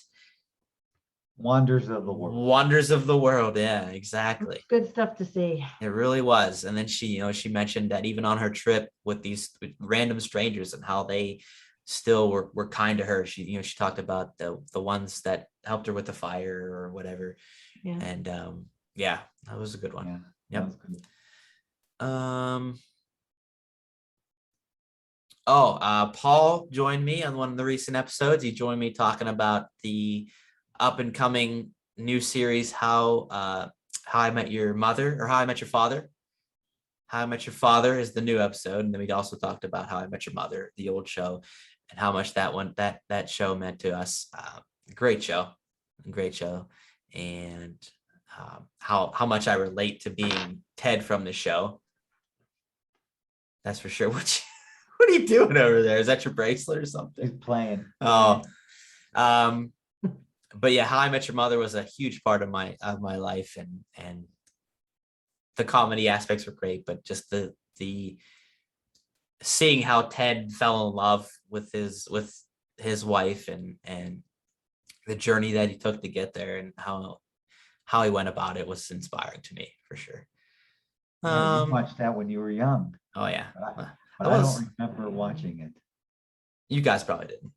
Wonders of the world. wonders of the world. Yeah, exactly. Good stuff to see. It really was. And then she mentioned that even on her trip with these random strangers and how they still were kind to her. She talked about the ones that helped her with the fire or whatever. Yeah. And yeah, that was a good one. Yeah, Yep. that was good. Paul joined me on one of the recent episodes. He joined me talking about the up and coming new series, How I Met Your Mother, or How I Met Your Father. How I Met Your Father is the new episode, and then we also talked about How I Met Your Mother, the old show, and how much that show meant to us. Great show, and how much I relate to being Ted from the show. That's for sure. What are you doing over there? Is that your bracelet or He's something? playing. Oh, but yeah, How I Met Your Mother was a huge part of my life, and the comedy aspects were great, but just the seeing how Ted fell in love with his wife and the journey that he took to get there and how he went about it was inspiring to me for sure. Yeah, you watched that when you were young, Oh yeah, but I don't remember watching it. you guys probably didn't.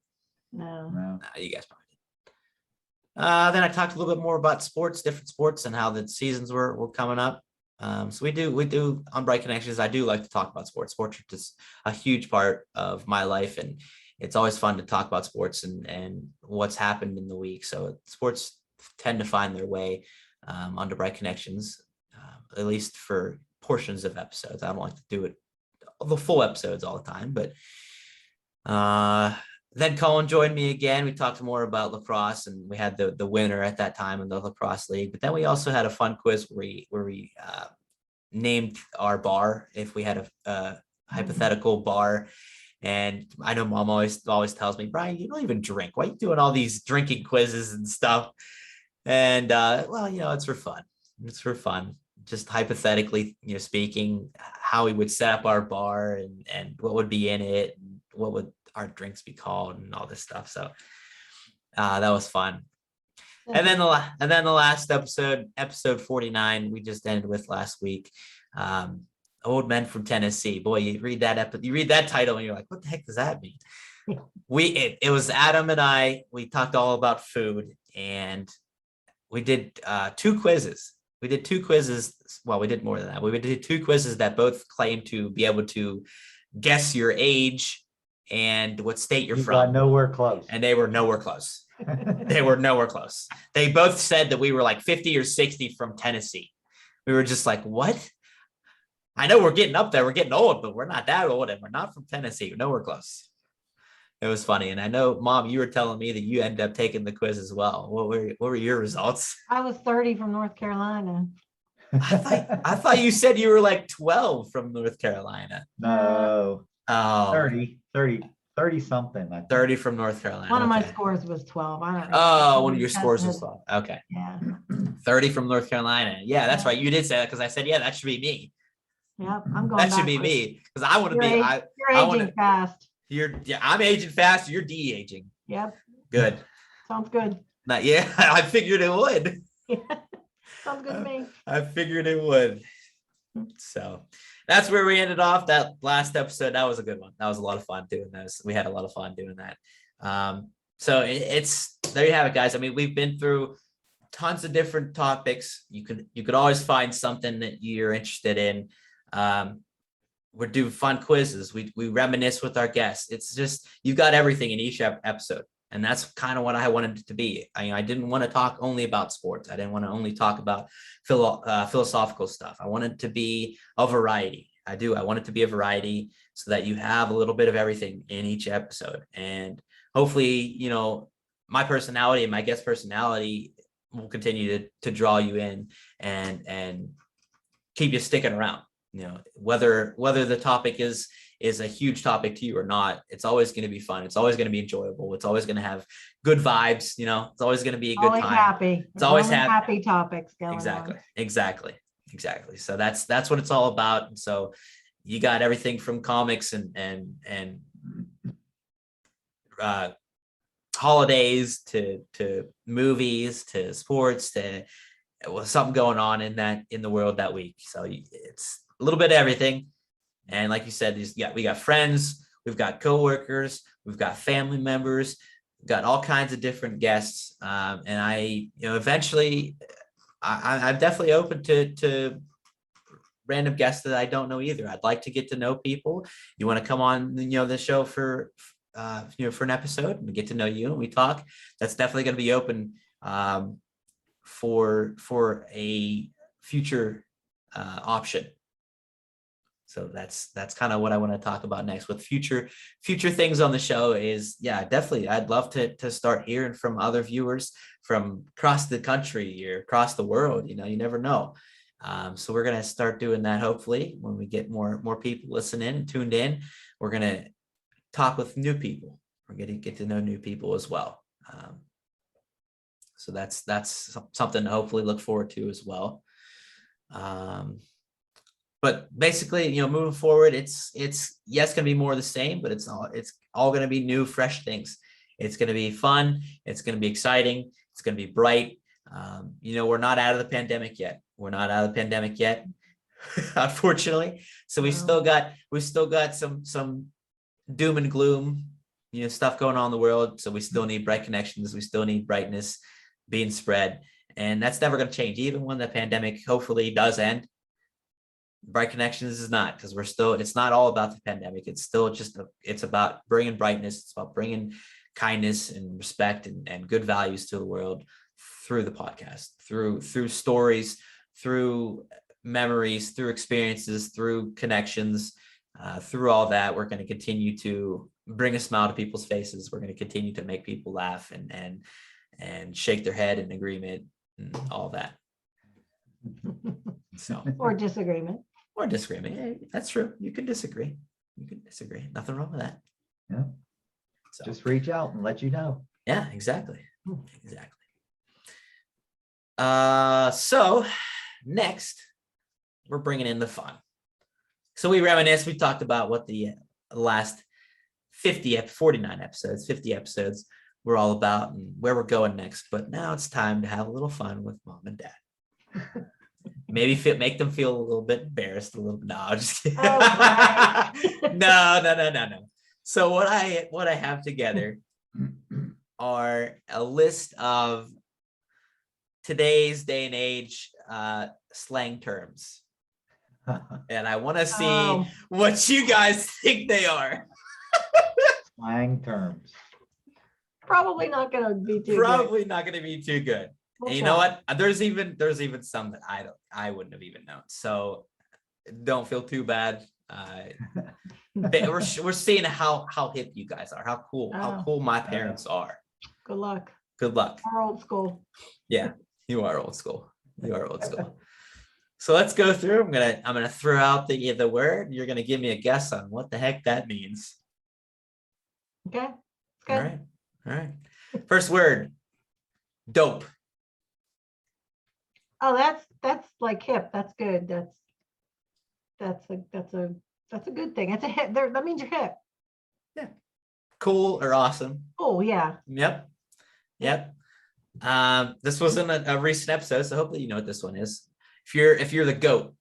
No. No. You guys probably didn't. Then I talked a little bit more about different sports, and how the seasons were coming up. So we do on Brigh Konnections. I do like to talk about sports. Sports are just a huge part of my life, and it's always fun to talk about sports and what's happened in the week. So sports tend to find their way onto Brigh Konnections, at least for portions of episodes. I don't like to do it the full episodes all the time, but then Colin joined me again. We talked more about lacrosse, and we had the winner at that time in the lacrosse league. But then we also had a fun quiz where we named our bar, if we had a hypothetical bar. And I know Mom always tells me, Brian, you don't even drink. Why are you doing all these drinking quizzes and stuff? And well, it's for fun. It's for fun. Just hypothetically, speaking, how we would set up our bar and what would be in it, and what would our drinks be called, and all this stuff. So that was fun. And then the last episode 49, we just ended with last week. Old Men from Tennessee. Boy, you read that title and you're like, what the heck does that mean? It was Adam and I. We talked all about food, and we did 2 quizzes. We did 2 quizzes. Well, we did more than that. We did 2 quizzes that both claim to be able to guess your age and what state you're from. Got nowhere close. And they were nowhere close. They were nowhere close. They both said that we were like 50 or 60 from Tennessee. We were just like, what? I know we're getting up there. We're getting old, but we're not that old, and we're not from Tennessee. We're nowhere close. It was funny. And I know, Mom, you were telling me that you ended up taking the quiz as well. What were your results? I was 30 from North Carolina. I thought you said you were like 12 from North Carolina. No. Oh, 30 something. I think. 30 from North Carolina. One of my Okay. scores was 12. I don't remember. Oh, one of your scores was 12. Okay. Yeah. 30 from North Carolina. Yeah, that's right. You did say that, because I said, yeah, that should be me. Yep. I'm going That should be backwards. me, because I want to be. You're I aging wanna- fast. I'm aging fast. You're de-aging. Yep. Good. Sounds good. Yeah, I figured it would. Sounds good to me. I figured it would. So that's where we ended off that last episode. That was a good one. That was a lot of fun doing those. We had a lot of fun doing that. So it's there you have it, guys. I mean, we've been through tons of different topics. You could always find something that you're interested in. We're doing fun quizzes. We reminisce with our guests. It's just, you've got everything in each episode. And that's kind of what I wanted it to be. I didn't want to talk only about sports. I didn't want to only talk about philosophical stuff. I wanted it to be a variety. I want it to be a variety so that you have a little bit of everything in each episode. And hopefully, my personality and my guest personality will continue to draw you in and keep you sticking around. Whether the topic is a huge topic to you or not, it's always going to be fun. It's always going to be enjoyable. It's always going to have good vibes. It's always going to be a good Always time. happy. It's always Only happy. happy topics going Exactly. on. Exactly. So that's what it's all about. And so you got everything from comics and holidays to movies to sports to something going on in the world that week. So it's a little bit of everything. And like you said, we got friends, we've got coworkers, we've got family members, we've got all kinds of different guests. And I, eventually I'm definitely open to random guests that I don't know either. I'd like to get to know people. You want to come on, the show for an episode and get to know you and we talk. That's definitely going to be open for a future option. So that's kind of what I want to talk about next with future things on the show is, definitely. I'd love to start hearing from other viewers from across the country or across the world. You never know. So we're going to start doing that. Hopefully when we get more people listening and tuned in, we're going to talk with new people. We're going to get to know new people as well. So that's something to hopefully look forward to as well. But basically, moving forward, it's going to be more of the same, but it's all going to be new, fresh things. It's going to be fun. It's going to be exciting. It's going to be bright. We're not out of the pandemic yet. Unfortunately. So we still got some doom and gloom, stuff going on in the world. So we still need Brigh Konnections. We still need brightness being spread. And that's never going to change. Even when the pandemic hopefully does end, Brigh Konnections is not, because it's not all about the pandemic. It's still it's about bringing brightness. It's about bringing kindness and respect and good values to the world through the podcast, through stories, through memories, through experiences, through connections, through all that. We're going to continue to bring a smile to people's faces. We're going to continue to make people laugh and shake their head in agreement and all that. So Or disagreement. Hey, that's true. You can disagree. Nothing wrong with that. Yeah. So Just reach out and let you know. yeah, exactly. So next we're bringing in the fun. So we reminisce. We talked about what the last 49 episodes, 50 episodes were all about and where we're going next. But now it's time to have a little fun with mom and dad. Maybe make them feel a little bit embarrassed, a little. No, just kidding. Oh, right. No. So what I have together are a list of today's day and age slang terms, and I want to see what you guys think they are. Slang terms. Probably not going to be too Not going to be too good. We'll And you try. know what? There's even some that I wouldn't have even known. So don't feel too bad. We're seeing how hip you guys are, how cool my parents are. Good luck. Good luck. We're old school. Yeah, you are old school. So let's go through. I'm gonna throw out the word. You're gonna give me a guess on what the heck that means. Okay. Good. All right. First word, dope. Oh, that's like hip. That's good. That's a good thing. It's a hip. That means you're hip. Yeah. Cool or awesome. Oh yeah. Yep. This wasn't a recent episode, so hopefully you know what this one is. If you're the goat.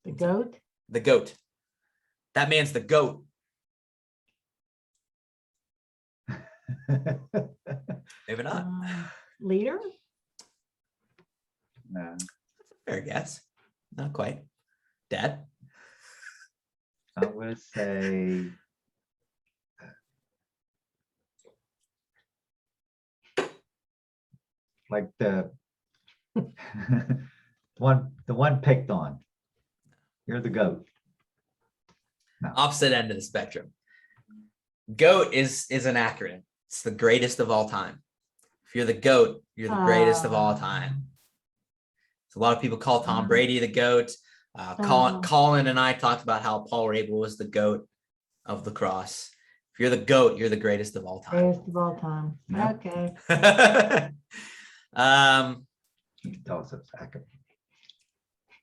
The goat. The goat. That man's the goat. Maybe not. Leader. No. Fair guess. Not quite. Dad. I would say like the the one picked on. You're the goat. No. Opposite end of the spectrum. GOAT is an acronym. It's the greatest of all time. If you're the GOAT, you're the greatest of all time. So a lot of people call Tom Brady the GOAT. Colin and I talked about how Paul Rabel was the GOAT of lacrosse. If you're the GOAT, you're the greatest of all time. Greatest of all time. Yeah. Okay. You can tell us it's accurate.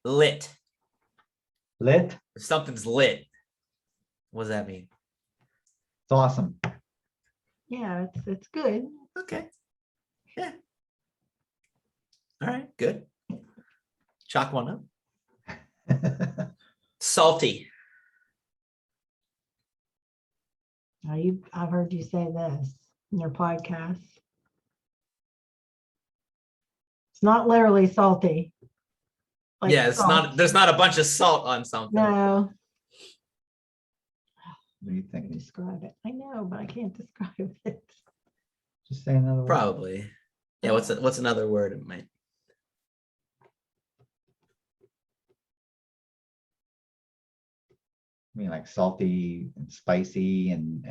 Lit. Lit. If something's lit, what does that mean? It's awesome. Yeah, it's good. Okay. Yeah. All right, good. Chalk one up. Salty. Now I've heard you say this in your podcast. It's not literally salty. Like Yeah, it's salt. not, there's not a bunch of salt on something. No. What do you think? Describe it. I know, but I can't describe it. Just say another word. Probably. Yeah, what's another word it might? I mean, like salty and spicy and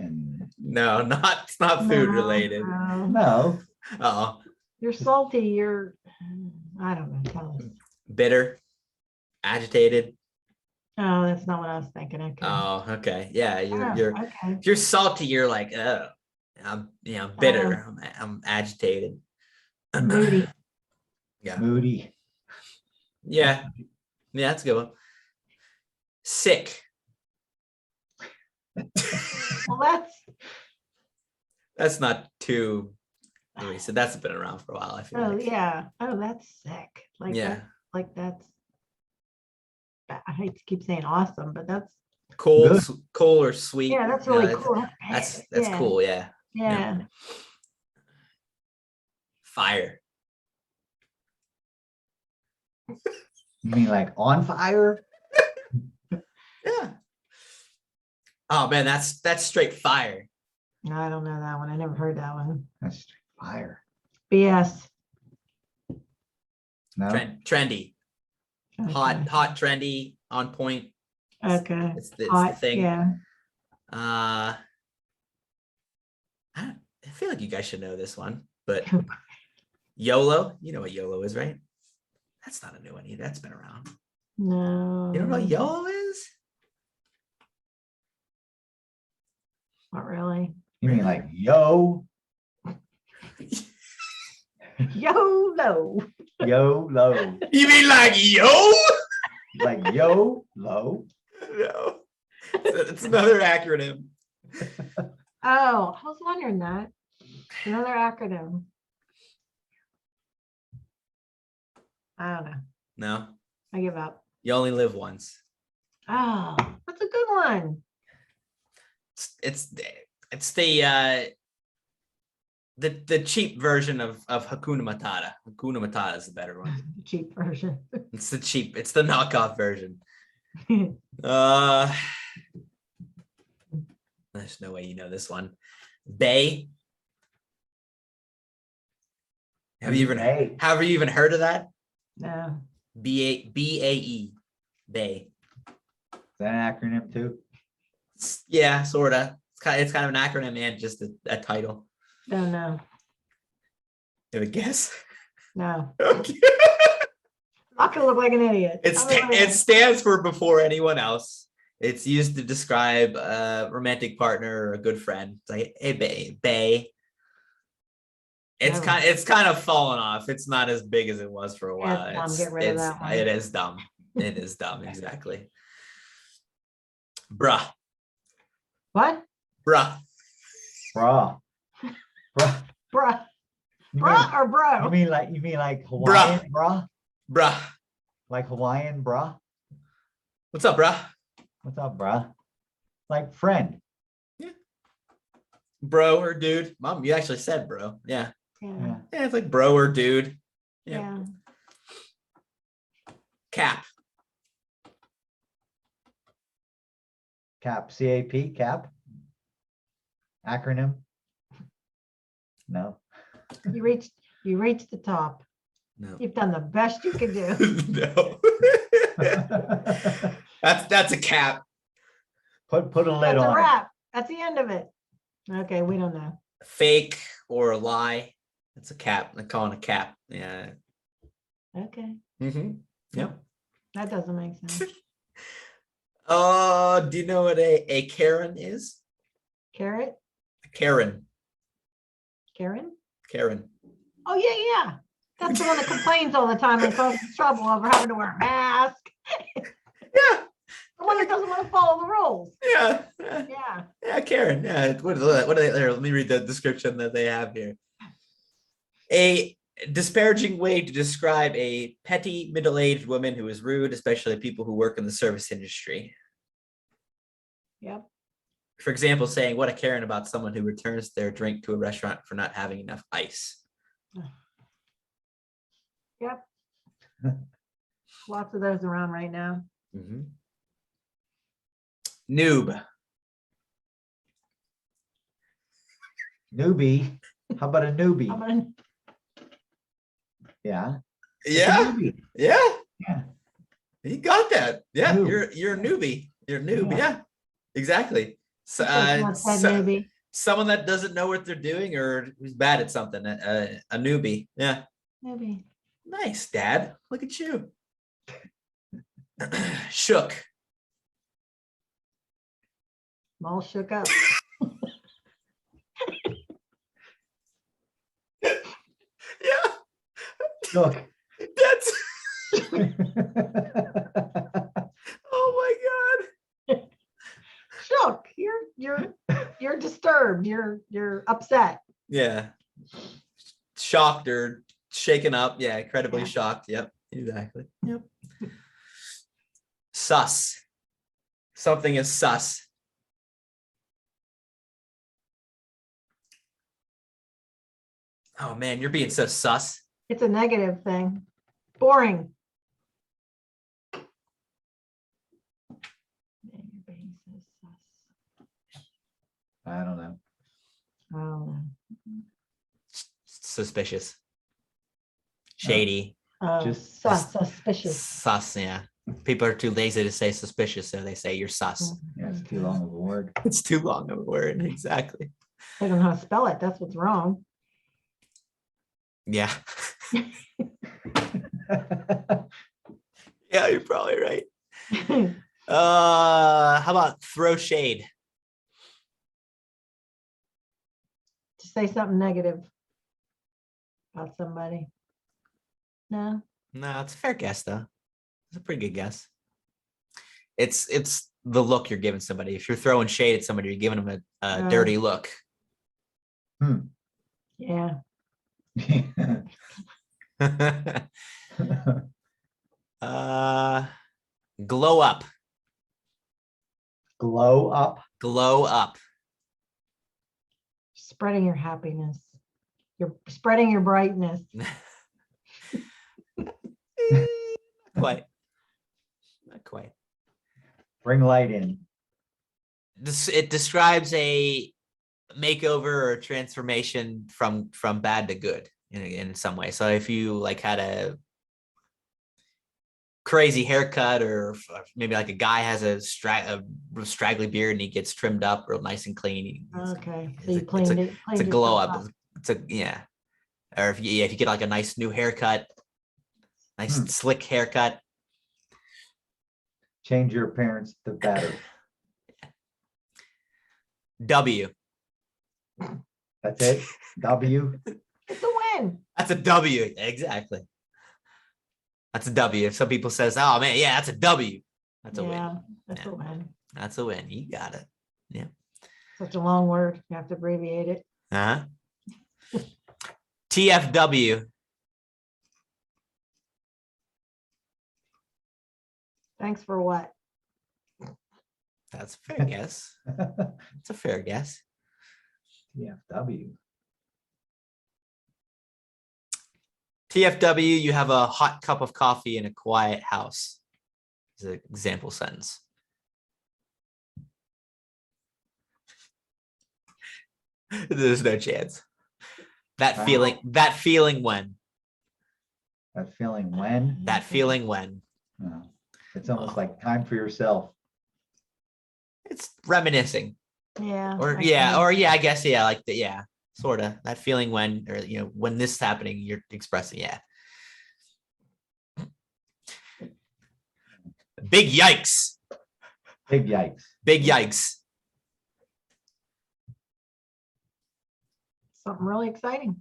No, it's not food related. No. no. Oh, You're salty. You're, I don't know. Tell us. bitter, agitated. Oh, that's not what I was thinking. Okay. Oh, okay. Yeah, you're okay. if you're salty, you're like, oh, I'm bitter. I'm agitated. Moody. Yeah. Moody. Yeah. Yeah, that's a good one. Sick. Well, That's not too recent. That's been around for a while, I feel oh like. yeah. Oh, that's sick. Like Yeah. that's. I hate to keep saying awesome, but that's Cool, Good. cool or sweet. yeah, that's you know, really cool. That's Yeah. cool. Yeah. Yeah. Fire. You mean like on fire? Yeah. Oh man, that's straight fire. I don't know that one. I never heard that one. That's straight fire. BS. No. Trendy. Okay. Hot, trendy, on point. Okay. It's the Hot. thing. Yeah. I feel like you guys should know this one, but YOLO, you know what YOLO is, right? That's not a new one either. That's been around. No. You don't know what YOLO is? Not really. You mean like yo, YOLO. yo, low. You mean like yo? Like yo, low. No. It's another acronym. Oh, I was wondering that. Another acronym. I don't know. No. I give up. You only live once. Oh, that's a good one. It's the cheap version of Hakuna Matata. Hakuna Matata is the better one. Cheap version. It's the knockoff version. There's no way you know this one. Bay. Have you even heard of that? No. BAE. Bay. Is that an acronym too? Yeah, sorta. It's kind of an acronym and just a title. Don't know. Have a guess? No. Okay. I'm not gonna look like an idiot. It stands for before anyone else. It's used to describe a romantic partner or a good friend. It's like, hey, bae. It's kind of fallen off. It's not as big as it was for a while. Yeah, get rid of that one. It is dumb. It is dumb, exactly. Bruh. What? Bruh. Bruh. Bruh. Bruh. You Bruh mean, or bro? you mean like Hawaiian, bruh? Bruh. Like Hawaiian, bruh? What's up, bruh? What's up, bruh? Like friend. Bro or dude. Mom, you actually said bro. Yeah. Yeah. Yeah, it's like bro or dude. Yeah. Cap. Cap. CAP. Cap. Acronym. No. You reached You reached the top. No. You've done the best you could do. No. That's a cap. Put a lid That's a on it. wrap. That's the end of it. Okay, we don't know. Fake or a lie. That's a cap. They're calling a cap. Yeah. Okay, Yep. that doesn't make sense. Do you know what a Karen is? Carrot, Karen. Karen? Karen. Oh, yeah. That's the one that complains all the time and causes trouble over having to wear a mask. Yeah. The one that doesn't want to follow the rules. Yeah. Yeah. Karen. Yeah. What are they there? Let me read the description that they have here. A disparaging way to describe a petty middle-aged woman who is rude, especially people who work in the service industry. Yep. For example, saying what a Karen about someone who returns their drink to a restaurant for not having enough ice. Yep. Lots of those around right now. Noob. Newbie. How about a newbie? I'm gonna, Yeah. It's a Yeah. newbie. Yeah. Yeah. You got that. Yeah. Noob. You're a newbie. You're a noob. Yeah. Yeah. Exactly. So, not said newbie. someone that doesn't know what they're doing or who's bad at something. A newbie. Yeah. Maybe. Nice, Dad. Look at you. Shook. I'm all shook up. Yeah. Look. That's. Oh my God. Shook. You're disturbed. You're upset. Yeah. Shocked or shaken up. Yeah. Incredibly Yeah. shocked. Yep. Exactly. Yep. Sus. Something is sus. Oh man, you're being so sus. It's a negative thing. Boring. Man, you're being so sus. I don't know. Oh, Suspicious. Shady. Just- suspicious. Sus, yeah. People are too lazy to say suspicious, so they say you're sus. Yeah, it's too long of a word. It's too long of a word. Exactly. They don't know how to spell it. That's what's wrong. Yeah. Yeah, you're probably right. How about throw shade? To say something negative about somebody. No. No, it's a fair guess though. It's a pretty good guess. It's the look you're giving somebody. If you're throwing shade at somebody, you're giving them a dirty look. Yeah. Glow up. Glow up. Glow up. Spreading your happiness. You're spreading your brightness. Quite. Not quite. Bring light in. It describes a makeover or transformation from bad to good in some way. So if you like had a crazy haircut, or maybe like a guy has a straggly beard and he gets trimmed up real nice and clean. Okay. So It's you cleaned it. it's a glow up. yourself It's a yeah. Or if you get like a nice new haircut, nice slick haircut. Change your appearance the better. W. That's it. W. It's a win. That's a W. Exactly. That's a W. If some people says, "Oh man, yeah, that's a W." That's a win. That's Yeah. a win. That's a win. You got it. Yeah. Such a long word. You have to abbreviate it. Uh-huh. TFW. Thanks for what? That's a fair guess. It's a fair guess. TFW. TFW, you have a hot cup of coffee in a quiet house. Is an example sentence. There's no chance. That Wow. feeling, that feeling when, That feeling when? that feeling when. It's almost Oh. like time for yourself. It's reminiscing. Yeah. Or I yeah, can. or yeah, I guess yeah, like the yeah, sort of that feeling when, or when this is happening, you're expressing, yeah. Big yikes. Big yikes. Big yikes. Something really exciting.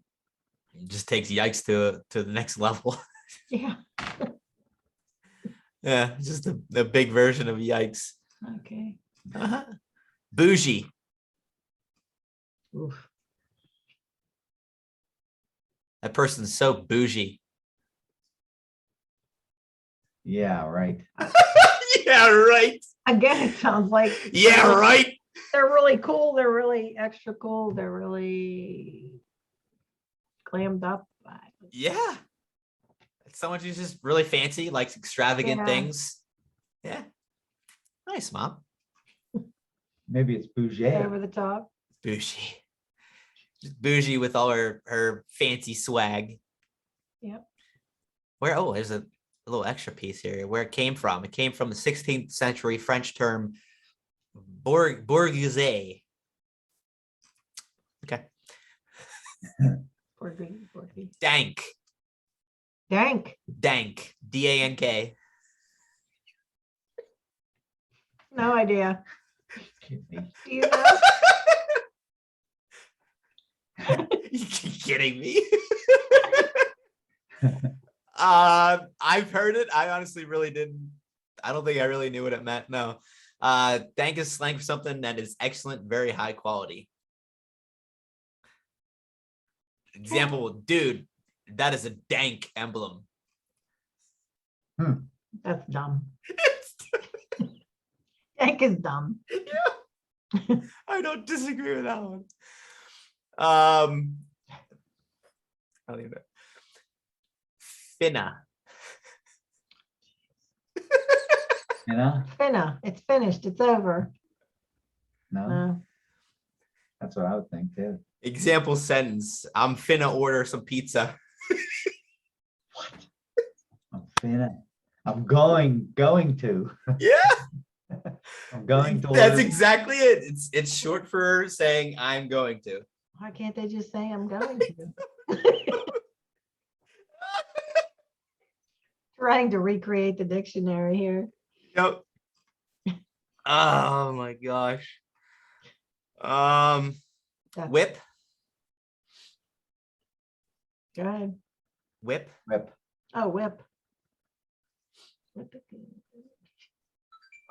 It just takes yikes to the next level. Yeah. Yeah, it's just a big version of yikes. Okay. Bougie. Oof. That person's so bougie. Yeah, right. Yeah, right. Again, it sounds like Yeah, right. they're really cool. They're really extra cool. They're really glammed up. Yeah. Someone who's just really fancy, likes extravagant Yeah. things. Yeah. Nice, Mom. Maybe it's bougie. Over the top. Bougie. Just bougie with all her fancy swag. Yep. Where, oh, there's a little extra piece here. Where it came from. It came from the 16th century French term bourgeoisie. Okay. Porgy. Dank. Dank. Dank. D-A-N-K. No idea. Excuse me. Do you know? You kidding me? I've heard it. I honestly really didn't. I don't think I really knew what it meant. No. Dank is slang for something that is excellent, very high quality. Example, dude, that is a dank emblem. That's dumb. Dank is dumb. Yeah. I don't disagree with that one. I don't even know. Finna. You know? Finna. It's finished. It's over. No, No. that's what I would think too. Example sentence. I'm finna order some pizza. I'm going to. Yeah. I'm going to. That's order- exactly it. It's short for saying I'm going to. Why can't they just say I'm going to? Trying to recreate the dictionary here. Yep. Oh my gosh. That's- Whip. Go ahead. Whip. Whip. Oh, whip.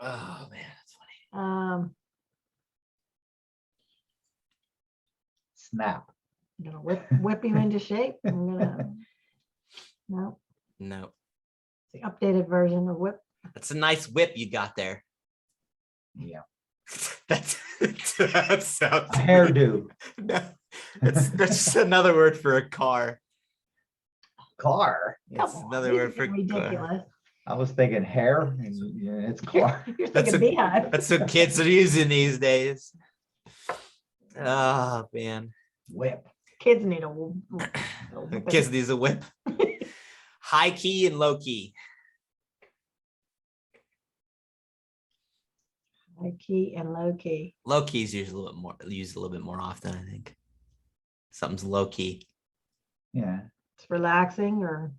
Oh man, that's funny. Snap. I'm gonna whip you into shape. I'm gonna. No, No, the updated version of whip. that's a nice whip you got there. Yeah. That's that sounds A hairdo. No, that's just another word for a car. Car. It's Come on, another these word are for car. ridiculous. I was thinking hair, and it's car. You're That's thinking a- beehive. That's what kids are using these days. Oh man, Whip. Kids need a kids needs a whip. High key and low key. high key and low key. Low key is usually used a little bit more often, I think. Something's low key. Yeah. It's relaxing or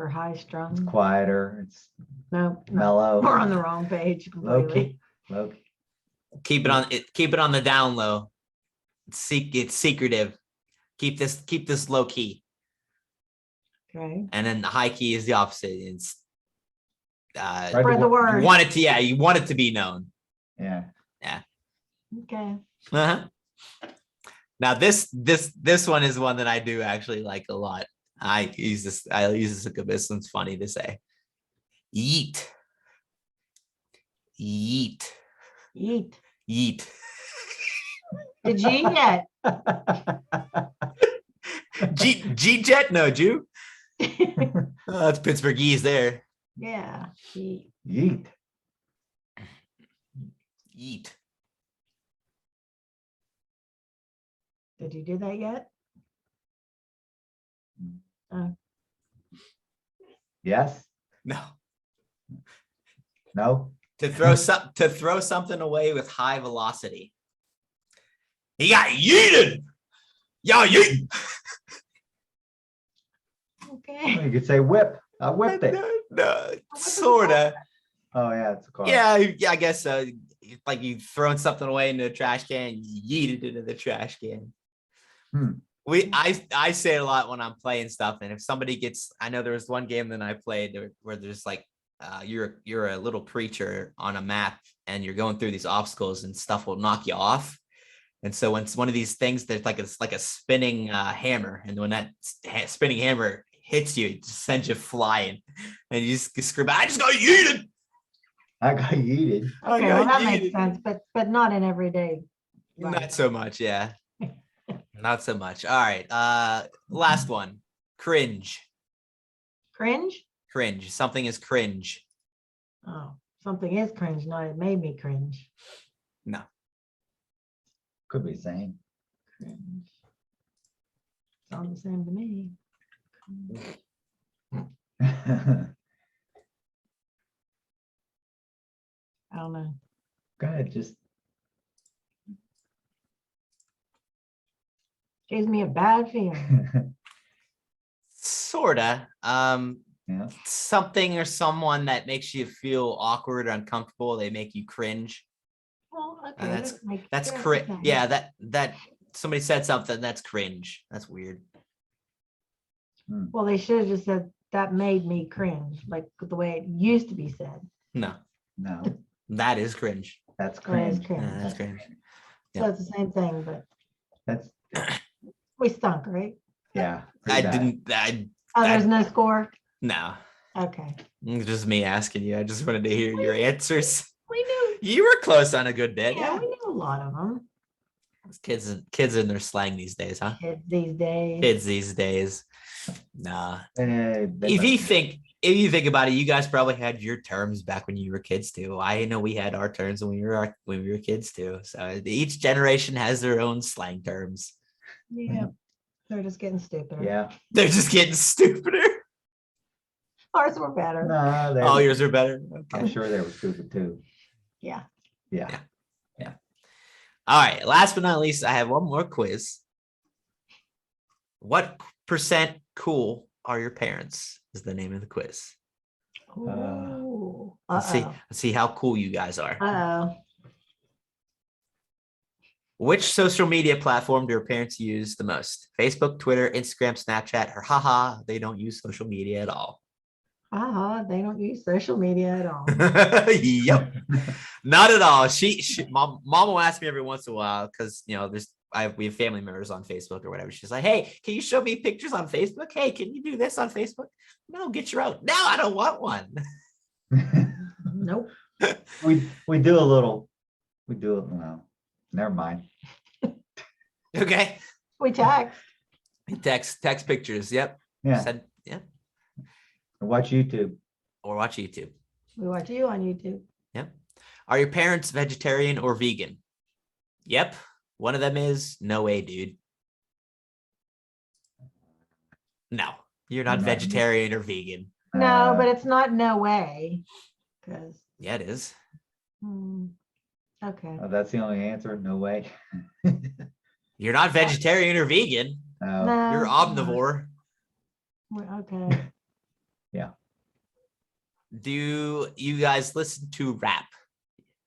high It's strung. quieter. It's No, mellow. we're on the wrong page Low completely. key. Low key. Keep it on the down low. It's secretive. Keep this low key. Okay. And then the high key is the opposite. It's Spread Spread the word. you want it to be known. Yeah. Okay. Uh-huh. Now this one is one that I do actually like a lot. I use this a good bit. This one's funny to say. Yeet. Yeet. Eat. Yeet. Did you eat yet? G jet? No, Jew. That's Pittsburghese there. Yeah. Eat. Yeet. Yeet. Did you do that yet? Yes? No. No? To throw something away with high velocity. He got yeeted. Yo, yeet. Okay. You could say whip. I whipped it. No, sorta. Oh, yeah, it's a car. Yeah, I guess so. Like you throwing something away into a trash can, you yeet it into the trash can. Hmm. I say it a lot when I'm playing stuff, and if somebody gets, I know there was one game that I played where there's like you're a little creature on a map and you're going through these obstacles and stuff will knock you off. And so when it's one of these things, there's like a spinning hammer, and when that spinning hammer hits you, it just sends you flying, and you just scream, "I just got yeeted! I got yeeted. I Okay, well, got that makes yeeted!" sense, but not in everyday. Not so much, yeah. Not so much. All right. Last one. Cringe. Cringe? Cringe. Something is cringe. Oh, something is cringe, not it made me cringe. No. Could be the same. Cringe. Sounds the same to me. I don't know. Go ahead, just Gives me a bad feeling. Sorta. yeah. Something or someone that makes you feel awkward or uncomfortable. They make you cringe. Well, okay. That's cringe. Yeah, that somebody said something that's cringe. That's weird. Well, they should have just said that made me cringe, like the way it used to be said. No, No, that is cringe. that's That is cringe. cringe. Yeah, that's cringe. So it's the same thing, but That's we stunk, right? yeah. I pretty bad. didn't. Oh, there's no score? No. Okay. It's just me asking you. I just wanted to hear your answers. We knew. You were close on a good bit. Yeah, Yeah. we knew a lot of them. Kids in their slang these days, huh? Kids these days. Kids these days. Nah. They If you must- think about it, you guys probably had your terms back when you were kids too. I know we had our terms when we were kids too. So each generation has their own slang terms. Yeah. They're just getting stupider. yeah. They're just getting stupider. Ours were better. No, they All yours are better. I'm Okay. sure they were stupid too. Yeah. Yeah. All right. Last but not least, I have one more quiz. What percent cool are your parents? Is the name of the quiz. Ooh. Let's see. Uh-oh. Let's see how cool you guys are. Uh-oh. Which social media platform do your parents use the most? Facebook, Twitter, Instagram, Snapchat, or haha, they don't use social media at all. They don't use social media at all. Yep, not at all. Mom will ask me every once in a while because we have family members on Facebook or whatever. She's like, "Hey, can you show me pictures on Facebook? Hey, can you do this on Facebook?" No, get your own. No, I don't want one. Nope. we do a little. We do it. Well, never mind. Okay, We text. text pictures. Yep. Yeah. Yep. Watch YouTube. Or watch YouTube. We watch you on YouTube. Yep. Are your parents vegetarian or vegan? Yep. One of them is. No way, dude. No, you're not I'm not- vegetarian or vegan. No, but it's not no way. Because Yeah, it is. okay. That's the only answer. No way. You're not vegetarian or vegan. No. No. You're omnivore. Okay. Do you guys listen to rap?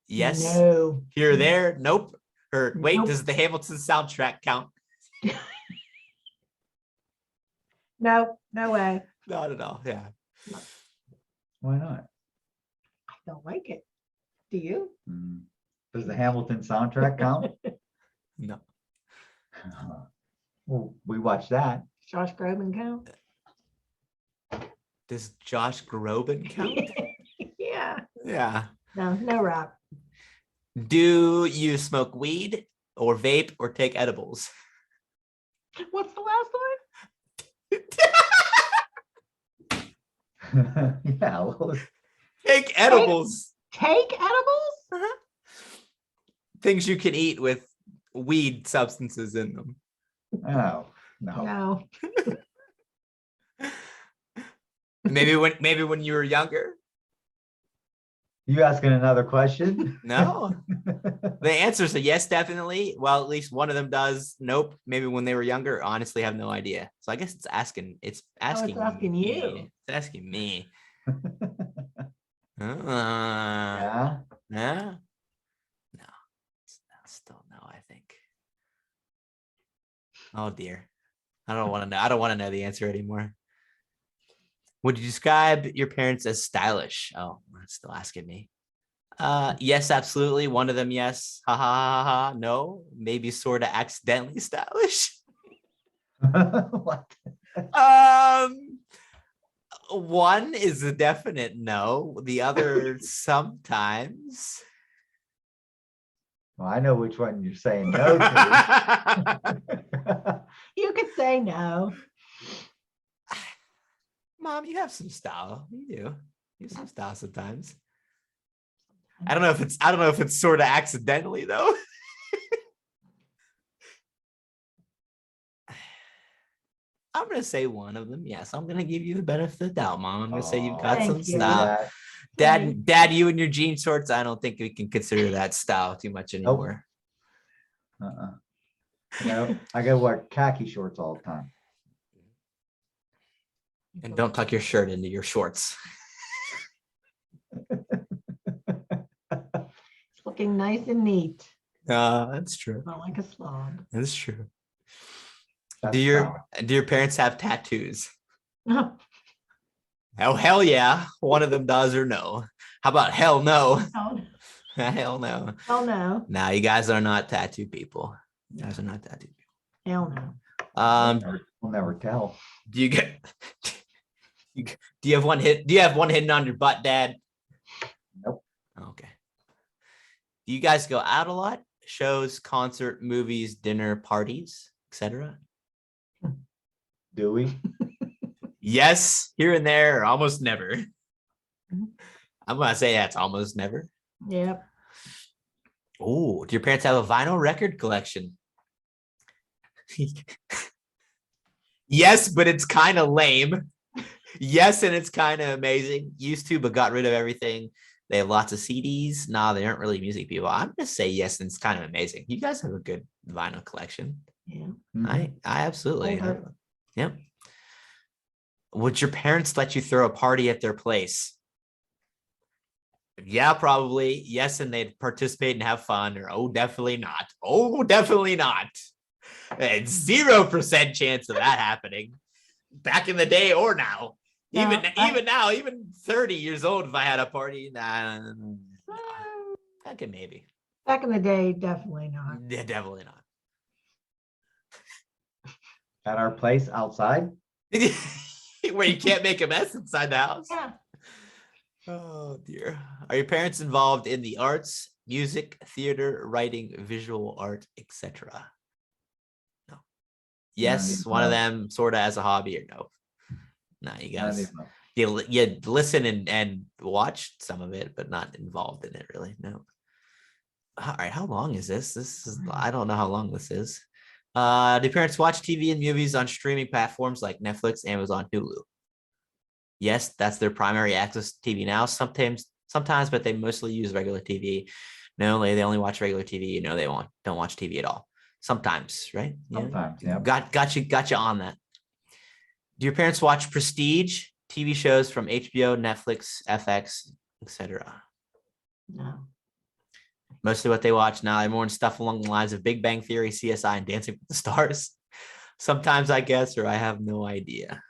Yes. No. Here or there? Nope. Or wait, Nope. does the Hamilton soundtrack count? No. No way. Not at all. Yeah. Why not? I don't like it. Do you? Does the Hamilton soundtrack count? No. Well, we watched that. Josh Groban count? Does Josh Groban count? Yeah. Yeah. No rap. Do you smoke weed or vape or take edibles? What's the last one? Yeah. Well, Take edibles. Take edibles? Things you can eat with weed substances in them. no. No. No. Maybe when you were younger. You asking another question? No. The answer is a yes, definitely. Well, at least one of them does. Nope. Maybe when they were younger. Honestly, have no idea. So I guess it's asking. It's asking. asking me. you. It's asking me. Yeah. Yeah. No. Still no. I think. Oh dear. I don't want to know. I don't want to know the answer anymore. Would you describe your parents as stylish? Oh, that's still asking me. Yes, absolutely. One of them, yes. Ha ha ha ha. No, maybe sort of accidentally stylish. What? One is a definite no. The other sometimes. Well, I know which one you're saying no to. You could say no. Mom, you have some style. You do. You have some style sometimes. I don't know if it's sort of accidentally though. I'm gonna say one of them. Yes, I'm gonna give you the benefit of the doubt, Mom. I'm gonna say you've got some Thank you. style. Dad, you and your jean shorts. I don't think we can consider that style too much anymore. Uh-uh. No, I gotta wear khaki shorts all the time. And don't tuck your shirt into your shorts. It's looking nice and neat. That's true. Not like a slob. That's true. That's Do style. your parents have tattoos? No. Oh, hell yeah. One of them does or no. How about hell no? Hell no. Hell no. Nah, you guys are not tattoo people. You guys are not tattoo people. Hell no. We'll never tell. Do you get do you have one hidden on your butt, Dad? Nope. Okay. Do you guys go out a lot? Shows, concert, movies, dinner, parties, etc.? Do we? Yes, here and there, almost never. I'm gonna say that's almost never. Yep. Oh, do your parents have a vinyl record collection? Yes, but it's kind of lame. Yes, and it's kind of amazing. Used to, but got rid of everything. They have lots of CDs. Nah, they aren't really music people. I'm gonna say yes, and it's kind of amazing. You guys have a good vinyl collection. Yeah. I absolutely. Older. Yep. Would your parents let you throw a party at their place? Yeah, probably. Yes, and they'd participate and have fun. Or oh, definitely not. Oh, definitely not. It's 0% chance of that happening. Back in the day or now. Even now, even 30 years old, if I had a party, nah, okay, maybe. Back in the day, definitely not. Yeah, definitely not. At our place outside? Where you can't make a mess inside the house. Yeah. Oh dear. Are your parents involved in the arts, music, theater, writing, visual art, etc.? No. Yes, one of them sort of as a hobby or no. No, you guys. You listen and watch some of it, but not involved in it really. No. All right, how long is this? I don't know how long this is. Do parents watch TV and movies on streaming platforms like Netflix, Amazon, Hulu? Yes, that's their primary access to TV now. Sometimes, but they mostly use regular TV. No, they only watch regular TV. They don't watch TV at all. Sometimes, right? Sometimes, yeah. Got you on that. Do your parents watch prestige TV shows from HBO, Netflix, FX, etc.? No. Mostly what they watch now, they're more in stuff along the lines of Big Bang Theory, CSI, and Dancing with the Stars. Sometimes, I guess, or I have no idea.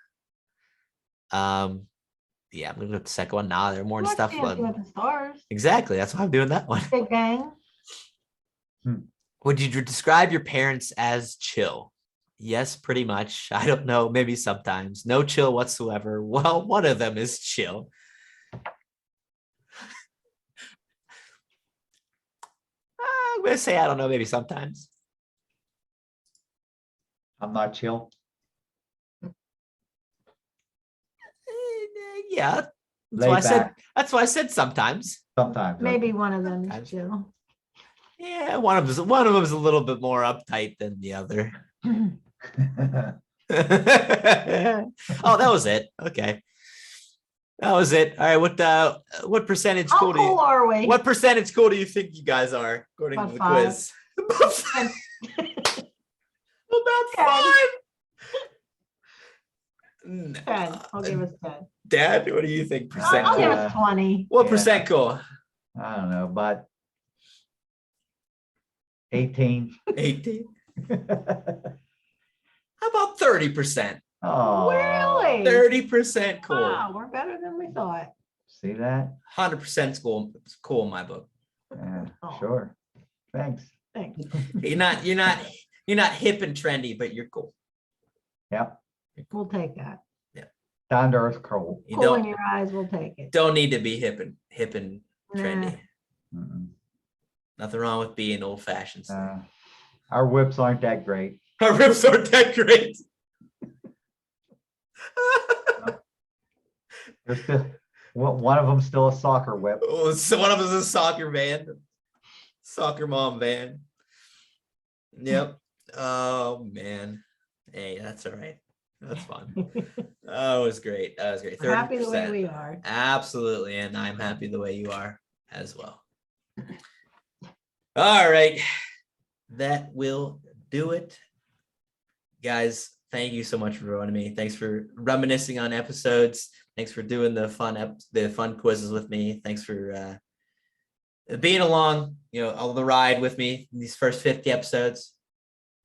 Yeah, I'm gonna go with the second one. Now they're more in stuff. Dancing with the Stars. Exactly, that's why I'm doing that one. Big Bang. Would you describe your parents as chill? Yes, pretty much. I don't know, maybe sometimes. No chill whatsoever. Well, one of them is chill. I'm gonna say I don't know, maybe sometimes. I'm not chill. Yeah, that's why I said sometimes. Sometimes. Maybe one of them is chill. Yeah, one of them is a little bit more uptight than the other. Oh, that was it. Okay. That was it. All right. What percentage How school do you? cool are we? What percentage school do you think you guys are, according About to the 5. quiz? About five. About 10. 5. 10. I'll give us 10. Dad, what do you think? Percent I'll give cool. us 20. What Yeah. percent cool? I don't know, but 18. 18. How about 30%? Oh, Really? 30% cool. Wow, we're better than we thought. see that? 100% school. It's cool in my book. Yeah, Oh. sure. Thanks. Thanks. You're not hip and trendy, but you're cool. Yep. We'll take that. Down to earth cool. You Cool in your eyes, we'll take it. don't need to be hip and trendy. Mm-mm. Nothing wrong with being old fashioned. Our whips aren't that great. Our rips aren't that great. They're still, one of them's still a soccer whip. Oh, so one of us is a soccer band, soccer mom band. Yep. Oh man. Hey, that's all right. That's fun. That was great. That was great. We're happy the way 30%. we are. Absolutely. And I'm happy the way you are as well. All right. That will do it. Guys, thank you so much for joining me. Thanks for reminiscing on episodes. Thanks for doing the fun quizzes with me. Thanks for being along, on the ride with me in these first 50 episodes.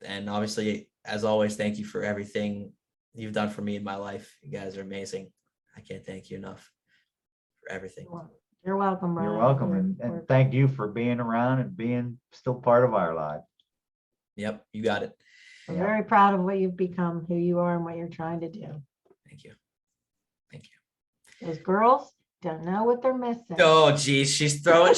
And obviously, as always, thank you for everything you've done for me in my life. You guys are amazing. I can't thank you enough for everything. You're welcome, Brian. You're welcome. And thank you for being around and being still part of our lives. Yep, you got it. We're very proud of what you've become, who you are, and what you're trying to do. Thank you. Thank you. Those girls don't know what they're missing. Oh, geez, she's throwing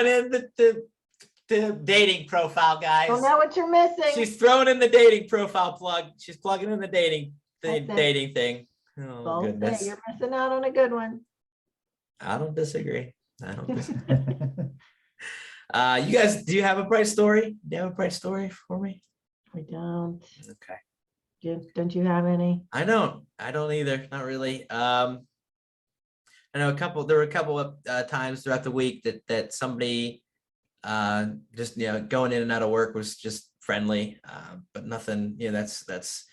in the dating profile, guys. Don't know what you're missing. She's throwing in the dating profile plug. She's plugging in the dating That's it. dating thing. Oh Well, goodness. you're missing out on a good one. I don't disagree. You guys, do you have a bright story? Do you have a bright story for me? We don't. Okay. Don't you have any? I don't either. Not really. I know there were a couple of times throughout the week that somebody just going in and out of work was just friendly, but nothing. It's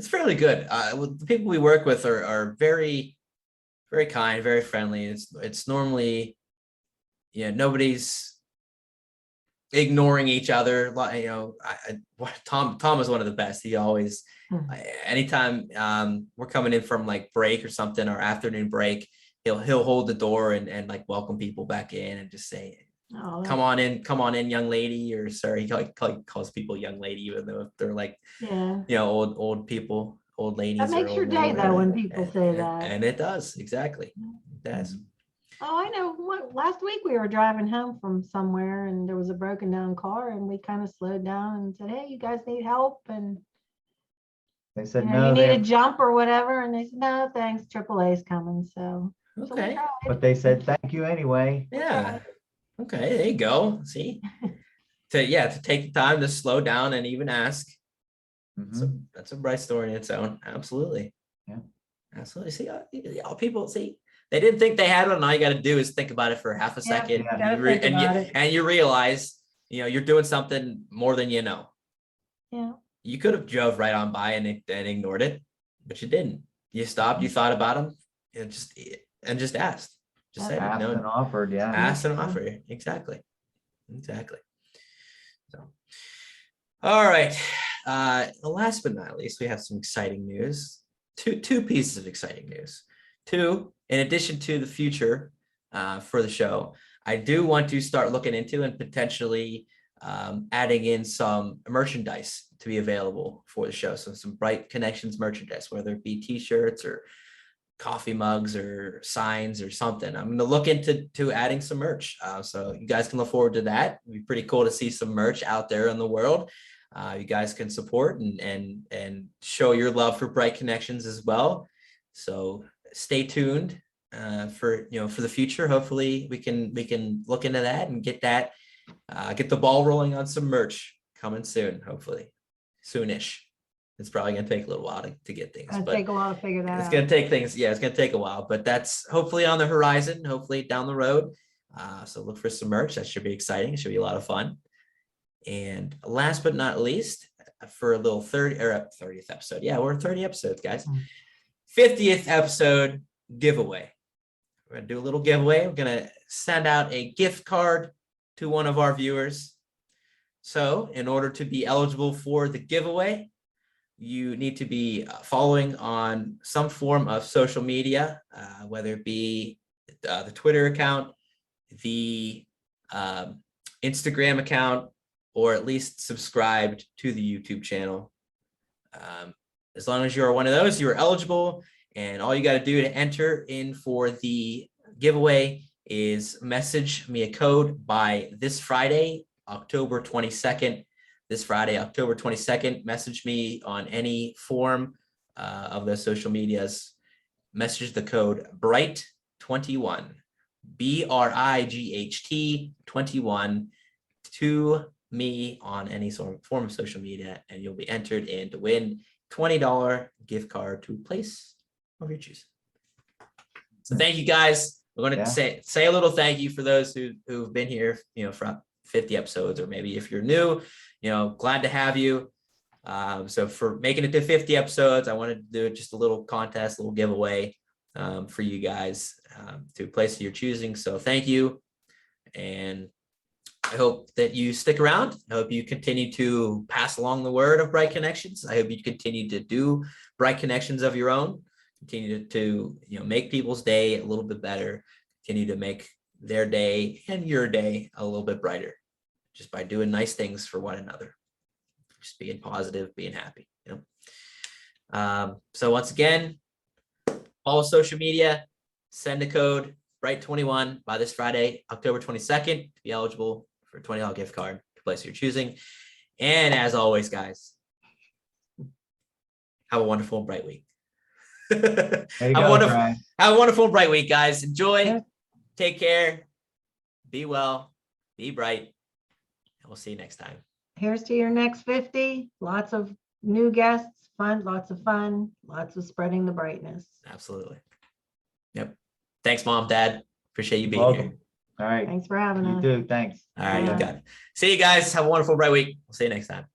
fairly good. The people we work with are very, very kind, very friendly. It's normally, nobody's ignoring each other. Tom is one of the best. He always, anytime we're coming in from like break or something, or afternoon break, he'll hold the door and like welcome people back in and just say, Oh, come on in, young lady, or sorry, he calls people young lady, even though they're like, yeah. old people, old ladies. That makes your day though when people say that. And it does, exactly. It does. Oh, I know. Last week we were driving home from somewhere and there was a broken down car and we kind of slowed down and said, hey, you guys need help? And They said you no, need a jump or whatever. And they said, no, thanks. AAA's coming. So we Okay. tried. but they said thank you anyway. Yeah. Okay, there you go. See, to take the time to slow down and even ask. Mhm. That's a bright story in its own. Absolutely. Yeah. Absolutely. See, people see they didn't think they had one. All you got to do is think about it for half a Yeah, second, gotta think you realize you're doing something more than you know. Yeah. You could have drove right on by and ignored it, but you didn't. You stopped. You thought about them, and just asked. Just said, Asked and offered, yeah. asked and offered. Exactly. So, all right. Last but not least, we have some exciting news. Two pieces of exciting news. Two, in addition to the future for the show, I do want to start looking into and potentially adding in some merchandise to be available for the show. So some Brigh Konnections merchandise, whether it be t-shirts or coffee mugs or signs or something. I'm going to look into adding some merch. So you guys can look forward to that. It'd be pretty cool to see some merch out there in the world. You guys can support and show your love for Brigh Konnections as well. So stay tuned for the future. Hopefully we can look into that and get the ball rolling on some merch coming soon, hopefully soonish. It's probably going to take a little while to get things, It'll but take a while to figure that it's out. going to take things. Yeah, it's going to take a while, but that's hopefully on the horizon, hopefully down the road. So look for some merch. That should be exciting. It should be a lot of fun. And last but not least, for a little 30th episode. Yeah, we're 30 episodes, guys. 50th episode giveaway. We're going to do a little giveaway. We're going to send out a gift card to one of our viewers. So in order to be eligible for the giveaway, you need to be following on some form of social media, whether it be the Twitter account, the Instagram account, or at least subscribed to the YouTube channel. As long as you are one of those, you are eligible. And all you got to do to enter in for the giveaway is message me a code by this Friday, October 22nd. This Friday, October 22nd, message me on any form of those social medias. Message the code BRIGHT21, BRIGHT 21 to me on any sort of form of social media, and you'll be entered in to win $20 gift card to a place of your choosing. So thank you guys. We're going to say a little thank you for those who've been here, for 50 episodes, or maybe if you're new, glad to have you. So for making it to 50 episodes, I wanted to do just a little contest, a little giveaway for you guys to a place of your choosing. So thank you. And I hope that you stick around. I hope you continue to pass along the word of Brigh Konnections. I hope you continue to do Brigh Konnections of your own. Continue to make people's day a little bit better. Continue to make their day and your day a little bit brighter, just by doing nice things for one another. Just being positive, being happy. So once again, follow social media, send a code BRIGHT21 by this Friday, October 22nd, to be eligible for a $20 gift card to place your choosing. And as always, guys, have a wonderful and bright week. There you have go, Brian. a wonderful and bright week, guys. Enjoy. Yeah. Take care. Be well. Be bright. And we'll see you next time. Here's to your next 50. Lots of new guests, lots of fun, lots of spreading the brightness. Absolutely. Yep. Thanks, Mom, Dad. Appreciate you being Welcome. here. All right. Thanks for having You us. too. Thanks. All right, you Yeah. got it. See you guys. Have a wonderful bright week. We'll see you next time.